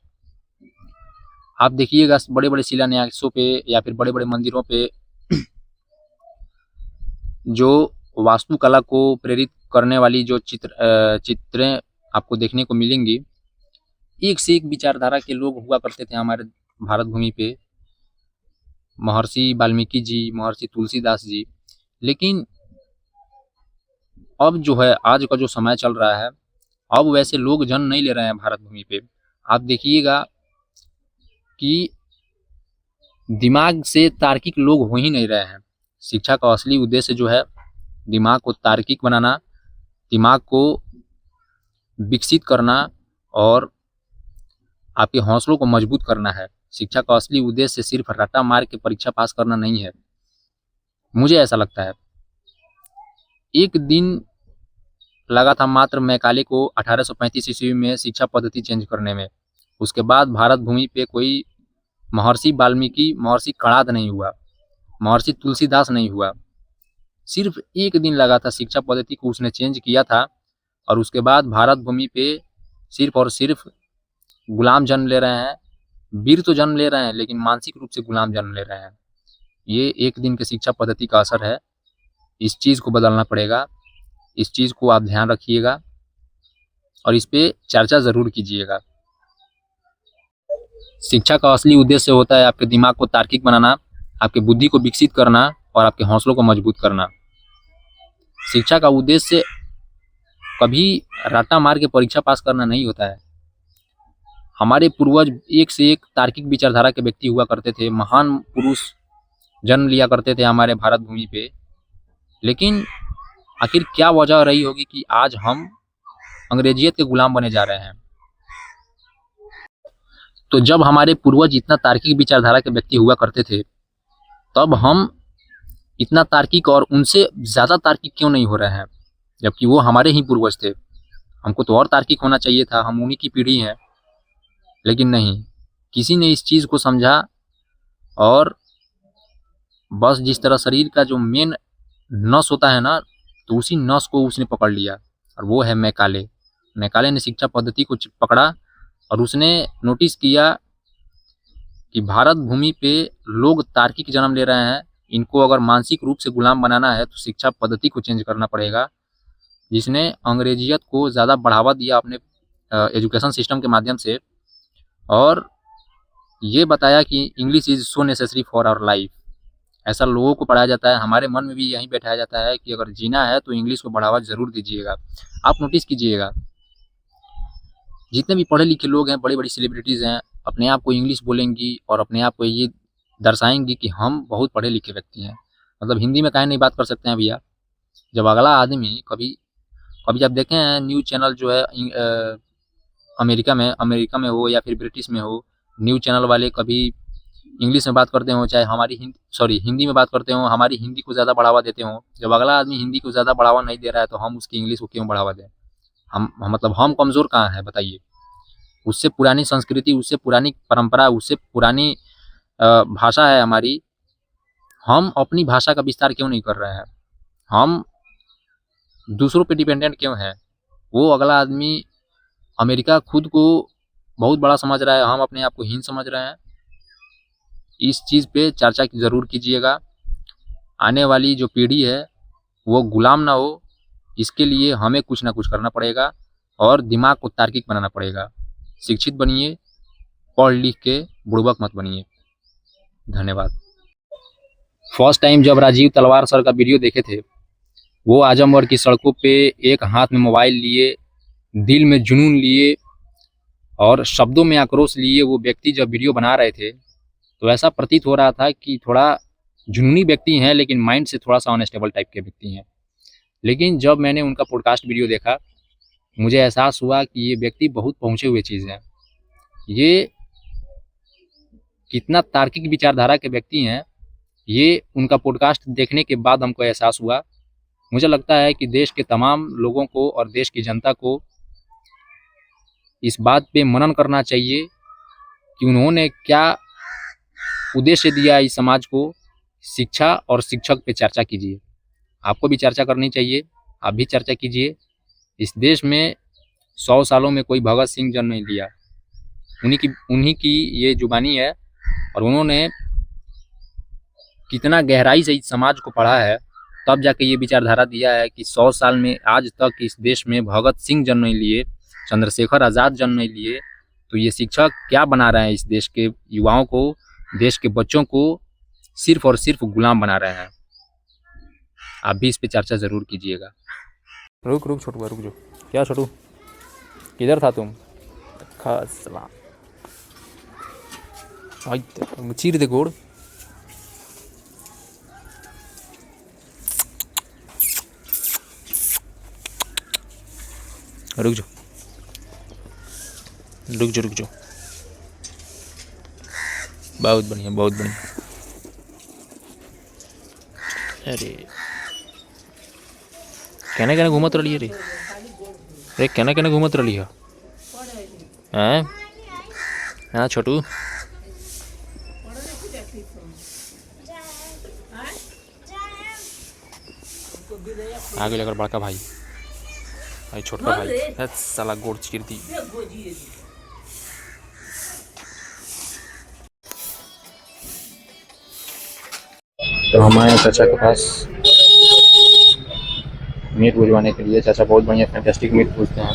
आप देखिएगा बड़े बड़े शिलान्यासों पे या फिर बड़े बड़े मंदिरों पे जो वास्तुकला को प्रेरित करने वाली जो चित्रें आपको देखने को मिलेंगी, एक से एक विचारधारा के लोग हुआ करते थे हमारे भारत भूमि पे, महर्षि वाल्मीकि जी, महर्षि तुलसीदास जी। लेकिन अब जो है, आज का जो समय चल रहा है, अब वैसे लोग जन्म नहीं ले रहे हैं भारत भूमि पे। आप देखिएगा कि दिमाग से तार्किक लोग हो ही नहीं रहे हैं। शिक्षा का असली उद्देश्य जो है, दिमाग को तार्किक बनाना, दिमाग को विकसित करना और आपके हौसलों को मजबूत करना है। शिक्षा का असली उद्देश्य सिर्फ रट्टा मार के परीक्षा पास करना नहीं है, मुझे ऐसा लगता है। एक दिन लगा था मात्र मैकाले को 1835 ईस्वी में शिक्षा पद्धति चेंज करने में। उसके बाद भारत भूमि पे कोई महर्षि वाल्मीकि, महर्षि कणाद नहीं हुआ, महर्षि तुलसीदास नहीं हुआ। सिर्फ एक दिन लगा था, शिक्षा पद्धति को उसने चेंज किया था, और उसके बाद भारत भूमि पे सिर्फ और सिर्फ गुलाम जन्म ले रहे हैं। वीर तो जन्म ले रहे हैं, लेकिन मानसिक रूप से गुलाम जन्म ले रहे हैं। ये एक दिन के शिक्षा पद्धति का असर है। इस चीज़ को बदलना पड़ेगा। इस चीज़ को आप ध्यान रखिएगा और इस पे चर्चा ज़रूर कीजिएगा। शिक्षा का असली उद्देश्य होता है आपके दिमाग को तार्किक बनाना, आपके बुद्धि को विकसित करना और आपके हौसलों को मजबूत करना। शिक्षा का उद्देश्य कभी रट्टा मार के परीक्षा पास करना नहीं होता है। हमारे पूर्वज एक से एक तार्किक विचारधारा के व्यक्ति हुआ करते थे, महान पुरुष जन्म लिया करते थे हमारे भारत भूमि पे। लेकिन आखिर क्या वजह रही होगी कि आज हम अंग्रेजियत के गुलाम बने जा रहे हैं? तो जब हमारे पूर्वज इतना तार्किक विचारधारा के व्यक्ति हुआ करते थे, तब हम इतना तार्किक और उनसे ज़्यादा तार्किक क्यों नहीं हो रहे हैं, जबकि वो हमारे ही पूर्वज थे? हमको तो और तार्किक होना चाहिए था, हम उन्हीं की पीढ़ी हैं। लेकिन नहीं, किसी ने इस चीज़ को समझा और बस जिस तरह शरीर का जो मेन नस होता है ना, तो उसी नस को उसने पकड़ लिया, और वो है मैकाले। मैकाले ने शिक्षा पद्धति को पकड़ा और उसने नोटिस किया कि भारत भूमि पे लोग तार्किक जन्म ले रहे हैं। इनको अगर मानसिक रूप से गुलाम बनाना है तो शिक्षा पद्धति को चेंज करना पड़ेगा, जिसने अंग्रेजियत को ज़्यादा बढ़ावा दिया अपने एजुकेशन सिस्टम के माध्यम से, और ये बताया कि English is so necessary for our life. ऐसा लोगों को पढ़ाया जाता है, हमारे मन में भी यही बैठाया जाता है कि अगर जीना है तो इंग्लिश को बढ़ावा ज़रूर दीजिएगा। आप नोटिस कीजिएगा, जितने भी पढ़े लिखे लोग हैं, बड़ी बड़ी सेलिब्रिटीज़ हैं, अपने आप को इंग्लिश बोलेंगी और अपने आप को ये दर्शाएंगी कि हम बहुत पढ़े लिखे व्यक्ति हैं। मतलब हिंदी में काहे नहीं बात कर सकते हैं भैया? जब अगला आदमी कभी आप देखें हैं न्यूज़ चैनल जो है अमेरिका में हो या फिर ब्रिटिश में हो, न्यूज़ चैनल वाले कभी इंग्लिश में बात करते हो, चाहे हमारी हिंदी में बात करते हो, हमारी हिंदी को ज़्यादा बढ़ावा देते हो। जब अगला आदमी हिंदी को ज़्यादा बढ़ावा नहीं दे रहा है तो हम उसकी इंग्लिश को क्यों बढ़ावा दें? हम कमज़ोर कहाँ हैं बताइए? उससे पुरानी संस्कृति, उससे पुरानी परंपरा, उससे पुरानी भाषा है हमारी। हम अपनी भाषा का विस्तार क्यों नहीं कर रहे हैं? हम दूसरों पे डिपेंडेंट क्यों हैं? वो अगला आदमी अमेरिका खुद को बहुत बड़ा समझ रहा है, हम अपने आप को हीन समझ रहे हैं। इस चीज़ पे चर्चा ज़रूर कीजिएगा। आने वाली जो पीढ़ी है वो गुलाम ना हो, इसके लिए हमें कुछ ना कुछ करना पड़ेगा और दिमाग को तार्किक बनाना पड़ेगा। शिक्षित बनिए, पढ़ लिख के बुड़बक मत बनिए। धन्यवाद। फर्स्ट टाइम जब राजीव तलवार सर का वीडियो देखे थे, वो आजमगढ़ की सड़कों पे एक हाथ में मोबाइल लिए, दिल में जुनून लिए और शब्दों में आक्रोश लिए वो व्यक्ति जब वीडियो बना रहे थे, तो ऐसा प्रतीत हो रहा था कि थोड़ा जुनूनी व्यक्ति हैं, लेकिन माइंड से थोड़ा सा अनस्टेबल टाइप के व्यक्ति हैं। लेकिन जब मैंने उनका पॉडकास्ट वीडियो देखा, मुझे एहसास हुआ कि ये व्यक्ति बहुत पहुँचे हुए चीज़ हैं। ये कितना तार्किक विचारधारा के व्यक्ति हैं, ये उनका पॉडकास्ट देखने के बाद हमको एहसास हुआ। मुझे लगता है कि देश के तमाम लोगों को और देश की जनता को इस बात पे मनन करना चाहिए कि उन्होंने क्या उद्देश्य दिया इस समाज को। शिक्षा और शिक्षक पे चर्चा कीजिए। आपको भी चर्चा करनी चाहिए, आप भी चर्चा कीजिए। इस देश में 100 सालों में कोई भगत सिंह जन्म नहीं लिया, उन्हीं की ये जुबानी है, और उन्होंने कितना गहराई से इस समाज को पढ़ा है तब जाके ये विचारधारा दिया है कि 100 साल में आज तक इस देश में भगत सिंह जन्म नहीं लिए, चंद्रशेखर आज़ाद जन्म नहीं लिए, तो ये शिक्षक क्या बना रहे हैं इस देश के युवाओं को, देश के बच्चों को सिर्फ और सिर्फ गुलाम बना रहे हैं। आप भी इस पे चर्चा ज़रूर कीजिएगा। रुक रुक छोटू रुक जो। क्या छोटू, किधर था तुम? खास चीर दे गोड़। रुक जाओ रुक जाओ रुक जाओ। बहुत बढ़िया बहुत बढ़िया। अरे कहने कहने घूमत रही रे, अरे कहने कहने घूमत रही है हैं? हाँ छोटू आगे लेकर बड़का भाई भाई छोटका भाई है साला गोड़ चीर दी। तो हम आए चाचा के पास मीट भुजवाने के लिए। चाचा बहुत बढ़िया फैंटास्टिक मीट भूजते हैं।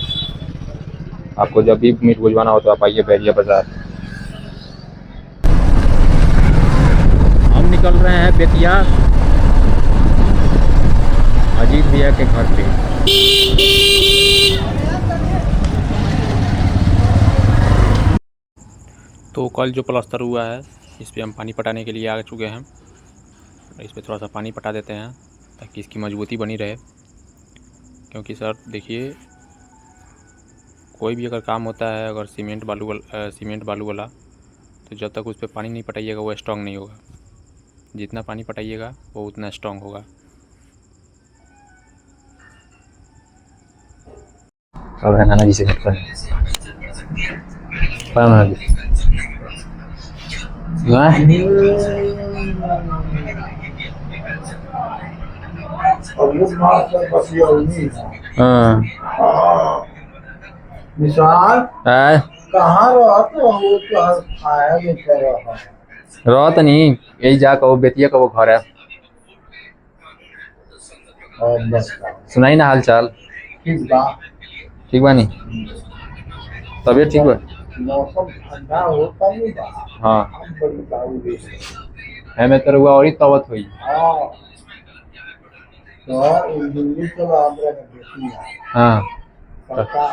आपको जब भी मीट भुजवाना हो तो आप आइए बैरिया बाजार। हम निकल रहे हैं बेतिया अजीत भैया के घर पे। तो कल जो प्लास्टर हुआ है इस पे हम पानी पटाने के लिए आ चुके हैं। इस पे थोड़ा सा पानी पटा देते हैं ताकि इसकी मजबूती बनी रहे, क्योंकि सर देखिए कोई भी अगर काम होता है अगर सीमेंट बालू वाला तो जब तक उस पर पानी नहीं पटाइएगा वो स्ट्रॉन्ग नहीं होगा। जितना पानी पटाइएगा वो उतना स्ट्रॉन्ग होगा। अब है नाना जी से भेंट करें। नाना जी निशान कहाँ रहा तो नहीं यही जा कहो बेतिया का वो घर है। सुनाई ना हाल चाल। ठीक बा नहीं तबीयत ठीक बा? मौसम ठंडा होता नहीं बा। हाँ बड़ी बाबू देश है मैं तेरे हुआ और ही तवत हुई। तो दिल्ली चलो आंध्र में देखी हाँ पक्का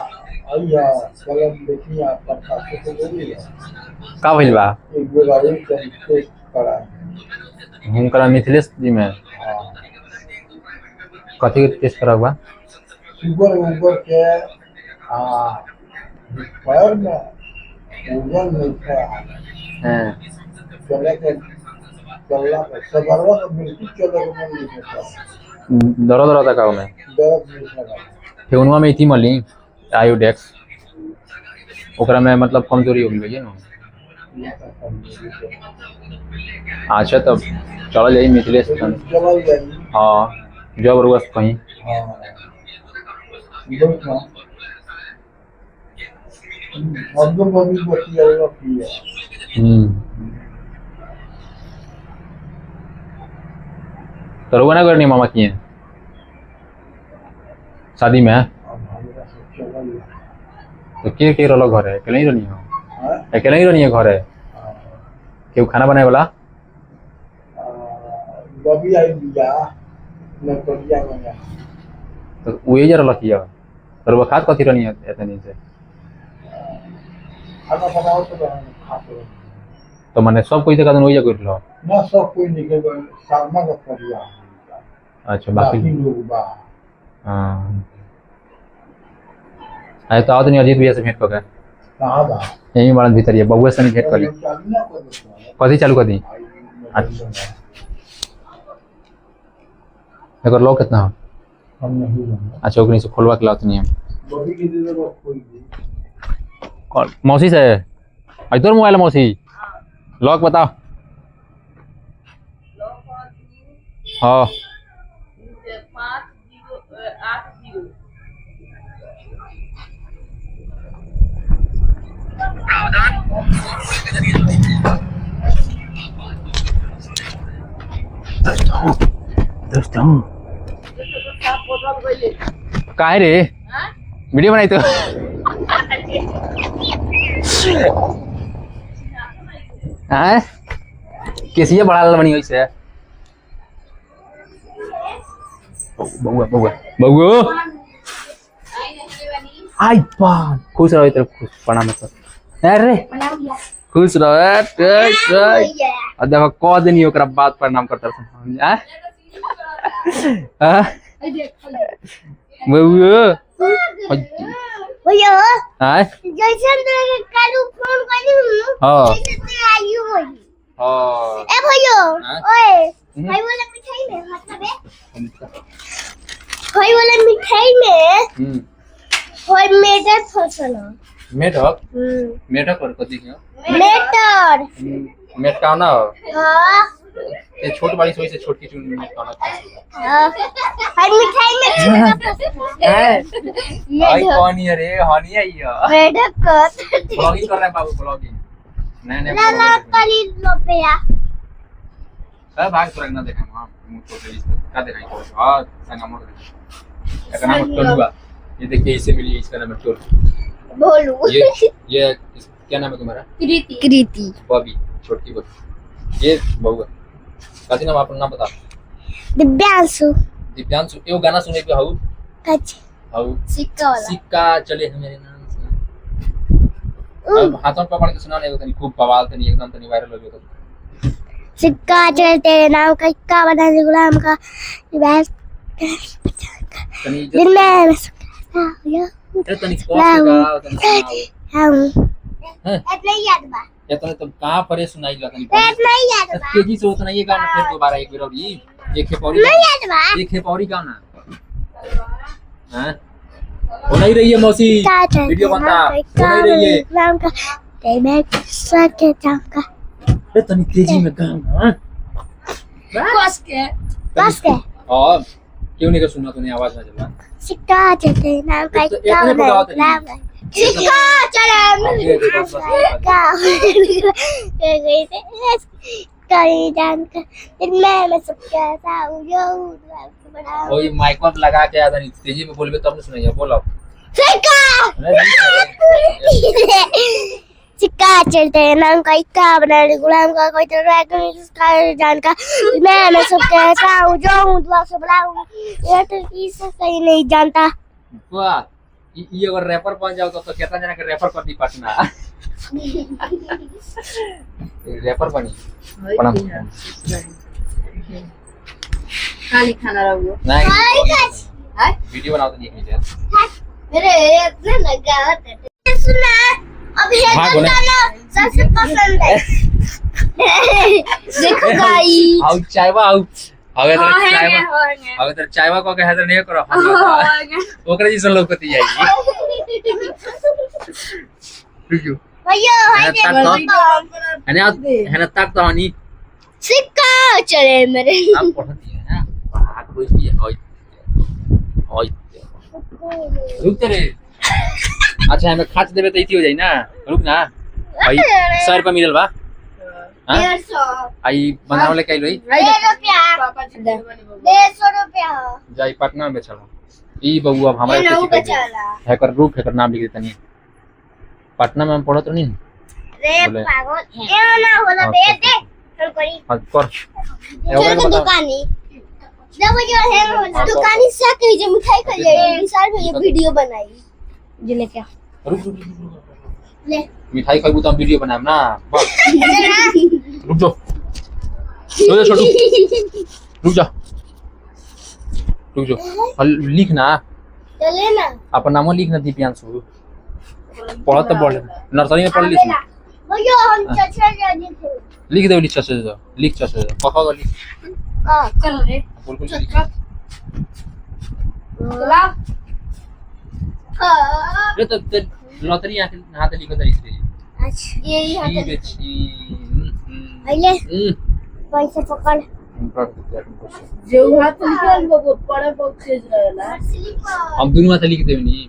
आई है कलम देखी है पक्का से बोली है का भइल बा एक बेर टेस्ट करा हम करा मिथिलेश जी में कथी के टेस्ट करा बा शुगर के पैर में वजन नहीं था। हां चले के चलना सगरवा तो बिल्कुल चले के मन नहीं था। दर्द रहता का में दर्द नहीं था। फेउनवा में इथी मली आयोडेक्स ओकरा में मतलब कमजोरी हो गई है ना। अच्छा तब चल जाई मिथिलेश चल जाई। हाँ जब रोज कहीं अब तो बड़ी बच्ची वाला की है। तो रोना करनी मामा की है शादी में तो के रोलो घर है अकेले ही रहनी हो अकेले ही रहनी है घर है क्यों खाना बनाए वाला बबी आई दिया मैं करिया में तो वही जरा लखिया तो वो खाद कथी रहनी है इतनी से खाना बनाओ तो खाते तो माने सब कोई देखा वही जगह लो ना सब कोई निकल शर्मा का करिया। अच्छा बाकी लोग बा हां आए तो आदमी अजीत भैया से भेंट कर कहां बा यही बड़ा भीतर है बबुआ से भेंट कर ली कथी चालू कर दी। अच्छा अगर लो कितना हो हम नहीं जानते। अच्छा ओकनी से खोलवा के लात नहीं हम बबी के दे दो कोई भी मौसी से इधर मोबाइल मौसी लॉक बताओ। हाँ दोस्तों काहे रे हाँ? वीडियो बनाई तो हैं कैसी बड़ा बनी वैसे बउआ बउआ बउआ आई पान खुश रहो इधर खुश प्रणाम कर अरे खुश रहो और देखो कौ दिन ओकरा बात प्रणाम करता हैं बउआ भैया हैं जैसे तेरे कालू फोन करी हूं हां जैसे ते आई हो हां ए भैया हाँ? ओए भाई वाला मिठाई में मतलब है भाई वाला मिठाई में और मेटर फसना मेढक हम्म मेढक और कथी के मेटर मेटकाना हां ये छोट वाली सोई से छोटी चुन मेटकाना हां और मिठाई में आई कौन है रे हनी है ये मेटर को ब्लॉगिंग कर रहा है बाबू ब्लॉगिंग नए ला ला कली रुपया सब भाग तो रखना देखा हां मुझको तो इसका का देखा है हां संगा मोड़ इसका नाम टोलुआ ये देखिए इसे मिली इसका नाम है टोलू बोलू ये क्या नाम है तुम्हारा कृति बॉबी छोटी बॉबी ये बउआ कथी नाम अपना नाम बता दिव्यांशु दिव्यांशु एगो गाना सुने पे हऊ कच हऊ सिक्का वाला सिक्का चले है मेरे नाम से अब हाथों पे पकड़ के सुना नहीं तनी खूब बवाल तनी एकदम तनी वायरल हो गया सिक्का चले तेरे नाम का इक्का बना दे गुलाम का बस तनी दिन में या तनी पॉज लगा तनी सुनाओ हम हैं इतना ही याद बा या तने तब कहां परे सुनाई ला तनी इतना ही याद बा तेजी से उतना ये गाना फिर दोबारा एक बार ये एक खेपौरी नहीं याद बा एक खेपौरी गाना हैं हो नहीं रही है मौसी वीडियो बनता हो नहीं रही है नाम का ते मैं सके जाम का ए तनी तेजी में गाना कस के बस के और क्यों नहीं कर सुना तूने आवाज ना चला सिक्का चले नाम का तो इक्का इतने बना बताओ दे तनी। गुलाम का सिक्का चले का गई थे कहीं जान का दिन में मैं सब कैसा हूँ जो बड़ा ओए माइक पर लगा के आ तनी तेजी में बोलबे तब न सुनाइए बोलो सिक्का सिक्का चलते नाम का इक्का बना दे गुलाम का कोई तो इसका जान का मैं सब कैसा हूँ जो हूँ दुआ से बड़ा हूँ ये तो किसी कहीं नहीं जानता वाह ये अगर रैपर बन जाओ तो कितना जना के रैपर कर दी पटना रैपर बनी प्रणाम खाली खाना रहो नहीं वीडियो बनाओ तो नहीं यार मेरे इतना लगा होता सुना अब भागो ना। सबसे पसंद है देखो गाइस आउ चायवा आउ अगर तेरा चायवा को कहे तो नहीं करो ओकरा जैसा लौकती जाएगी भैया है ना तक तो हनी सिक्का चले मेरे आप पढ़ती है ना पढ़ा कोई भी है ओए रुक तेरे अच्छा हमें खाच देबे तो इती हो जाई ना रुक ना भाई 100 रुपया मिलल बा हां 150 आई बनावले कई लोई 150 रुपया जाई पटना में चलो ई बबुआ अब हमारे एनहु किसी के चला हैकर रूप हैकर नाम लिख देता नहीं पटना में हम पढ़त नहीं रे बोले। पागल ए ना होला हाँ, दे कर। दे हम करी हां कर चल के दुकानी जब जो है होला दुकानी से कहीं जे मिठाई खा ले विशाल भैया वीडियो बनाई जे लेके रुक रुक रुक, रुक ले मिठाई खाइबू तो हम वीडियो बनाएम ना बस रुक जाओ रुक जा छोटू रुक जा रुक जाओ लिख ना चले ना अपन नाम लिख ना दिव्यांशु पढ़ तो पढ़ नर्सरी में पढ़ लिख भैया हम चचा जानी थे लिख दे लिख चसे पका कर लिख हां चल रे बोल बोल लिख ला रे तो लॉटरी हाथ लिख दे इसलिए अच्छा यही ई हाथ बेची पहले पैसे पकड़ जो हाथ निकाल वो पड़े बॉक्सेज रहेला हम दोनों हाथ लिख देबनी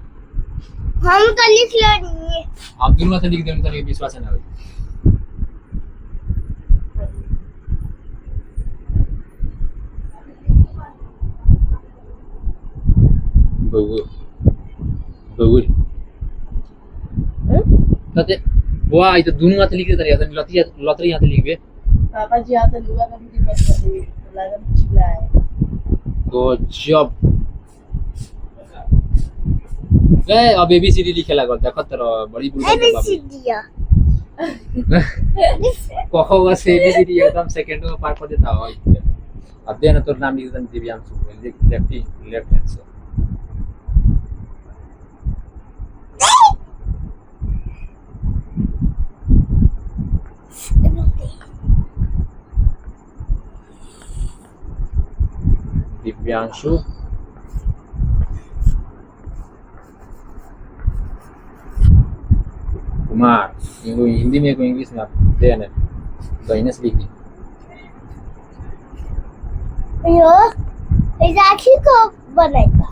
हम तो लिख लेनी हम दोनों हाथ लिख देबनी तनी विश्वास ना होई बगुल बगुल तते बुआ आई तो दोनों हाथ लिख देता है लतरी लतरी हाथ लिख बे पापा जी आता लुगा का भी दिमाग लगा चिल्ला है गजब गए अब एबीसीडी लिखेला गर्दा खतर बड़ी बुढ़ा ABCD कहो से एबीसीडी एकदम सेकंड में पार कर देता हो अध्ययन तो नाम लिख देन दिव्यांशु लेफ्ट हैंड से दिव्यांशु कुमार इनको हिंदी में को इंग्लिश में आप दे ना तो इन्हें लिख दी यो राखी को बनाएगा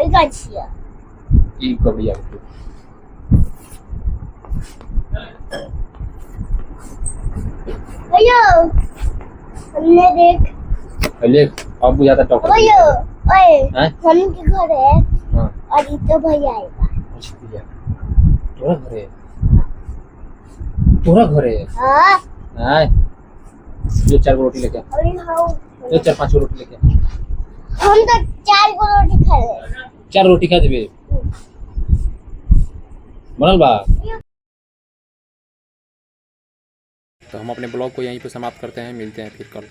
ऐसा छिया ई कबड़ी आपको अयो हमने देख ले अब बुझाता टॉप अयो ओए हैं? हम के घर है हां और इतो भैया आएगा अच्छा भैया तोरा घरे हाँ हां ये 4 रोटी लेके अरे हाँ ये 4-5 रोटी लेके हम तो 4 को रोटी खा रहे 4 रोटी खा देबे बनल बा तो हम अपने ब्लॉग को यहीं पे समाप्त करते हैं मिलते हैं फिर कल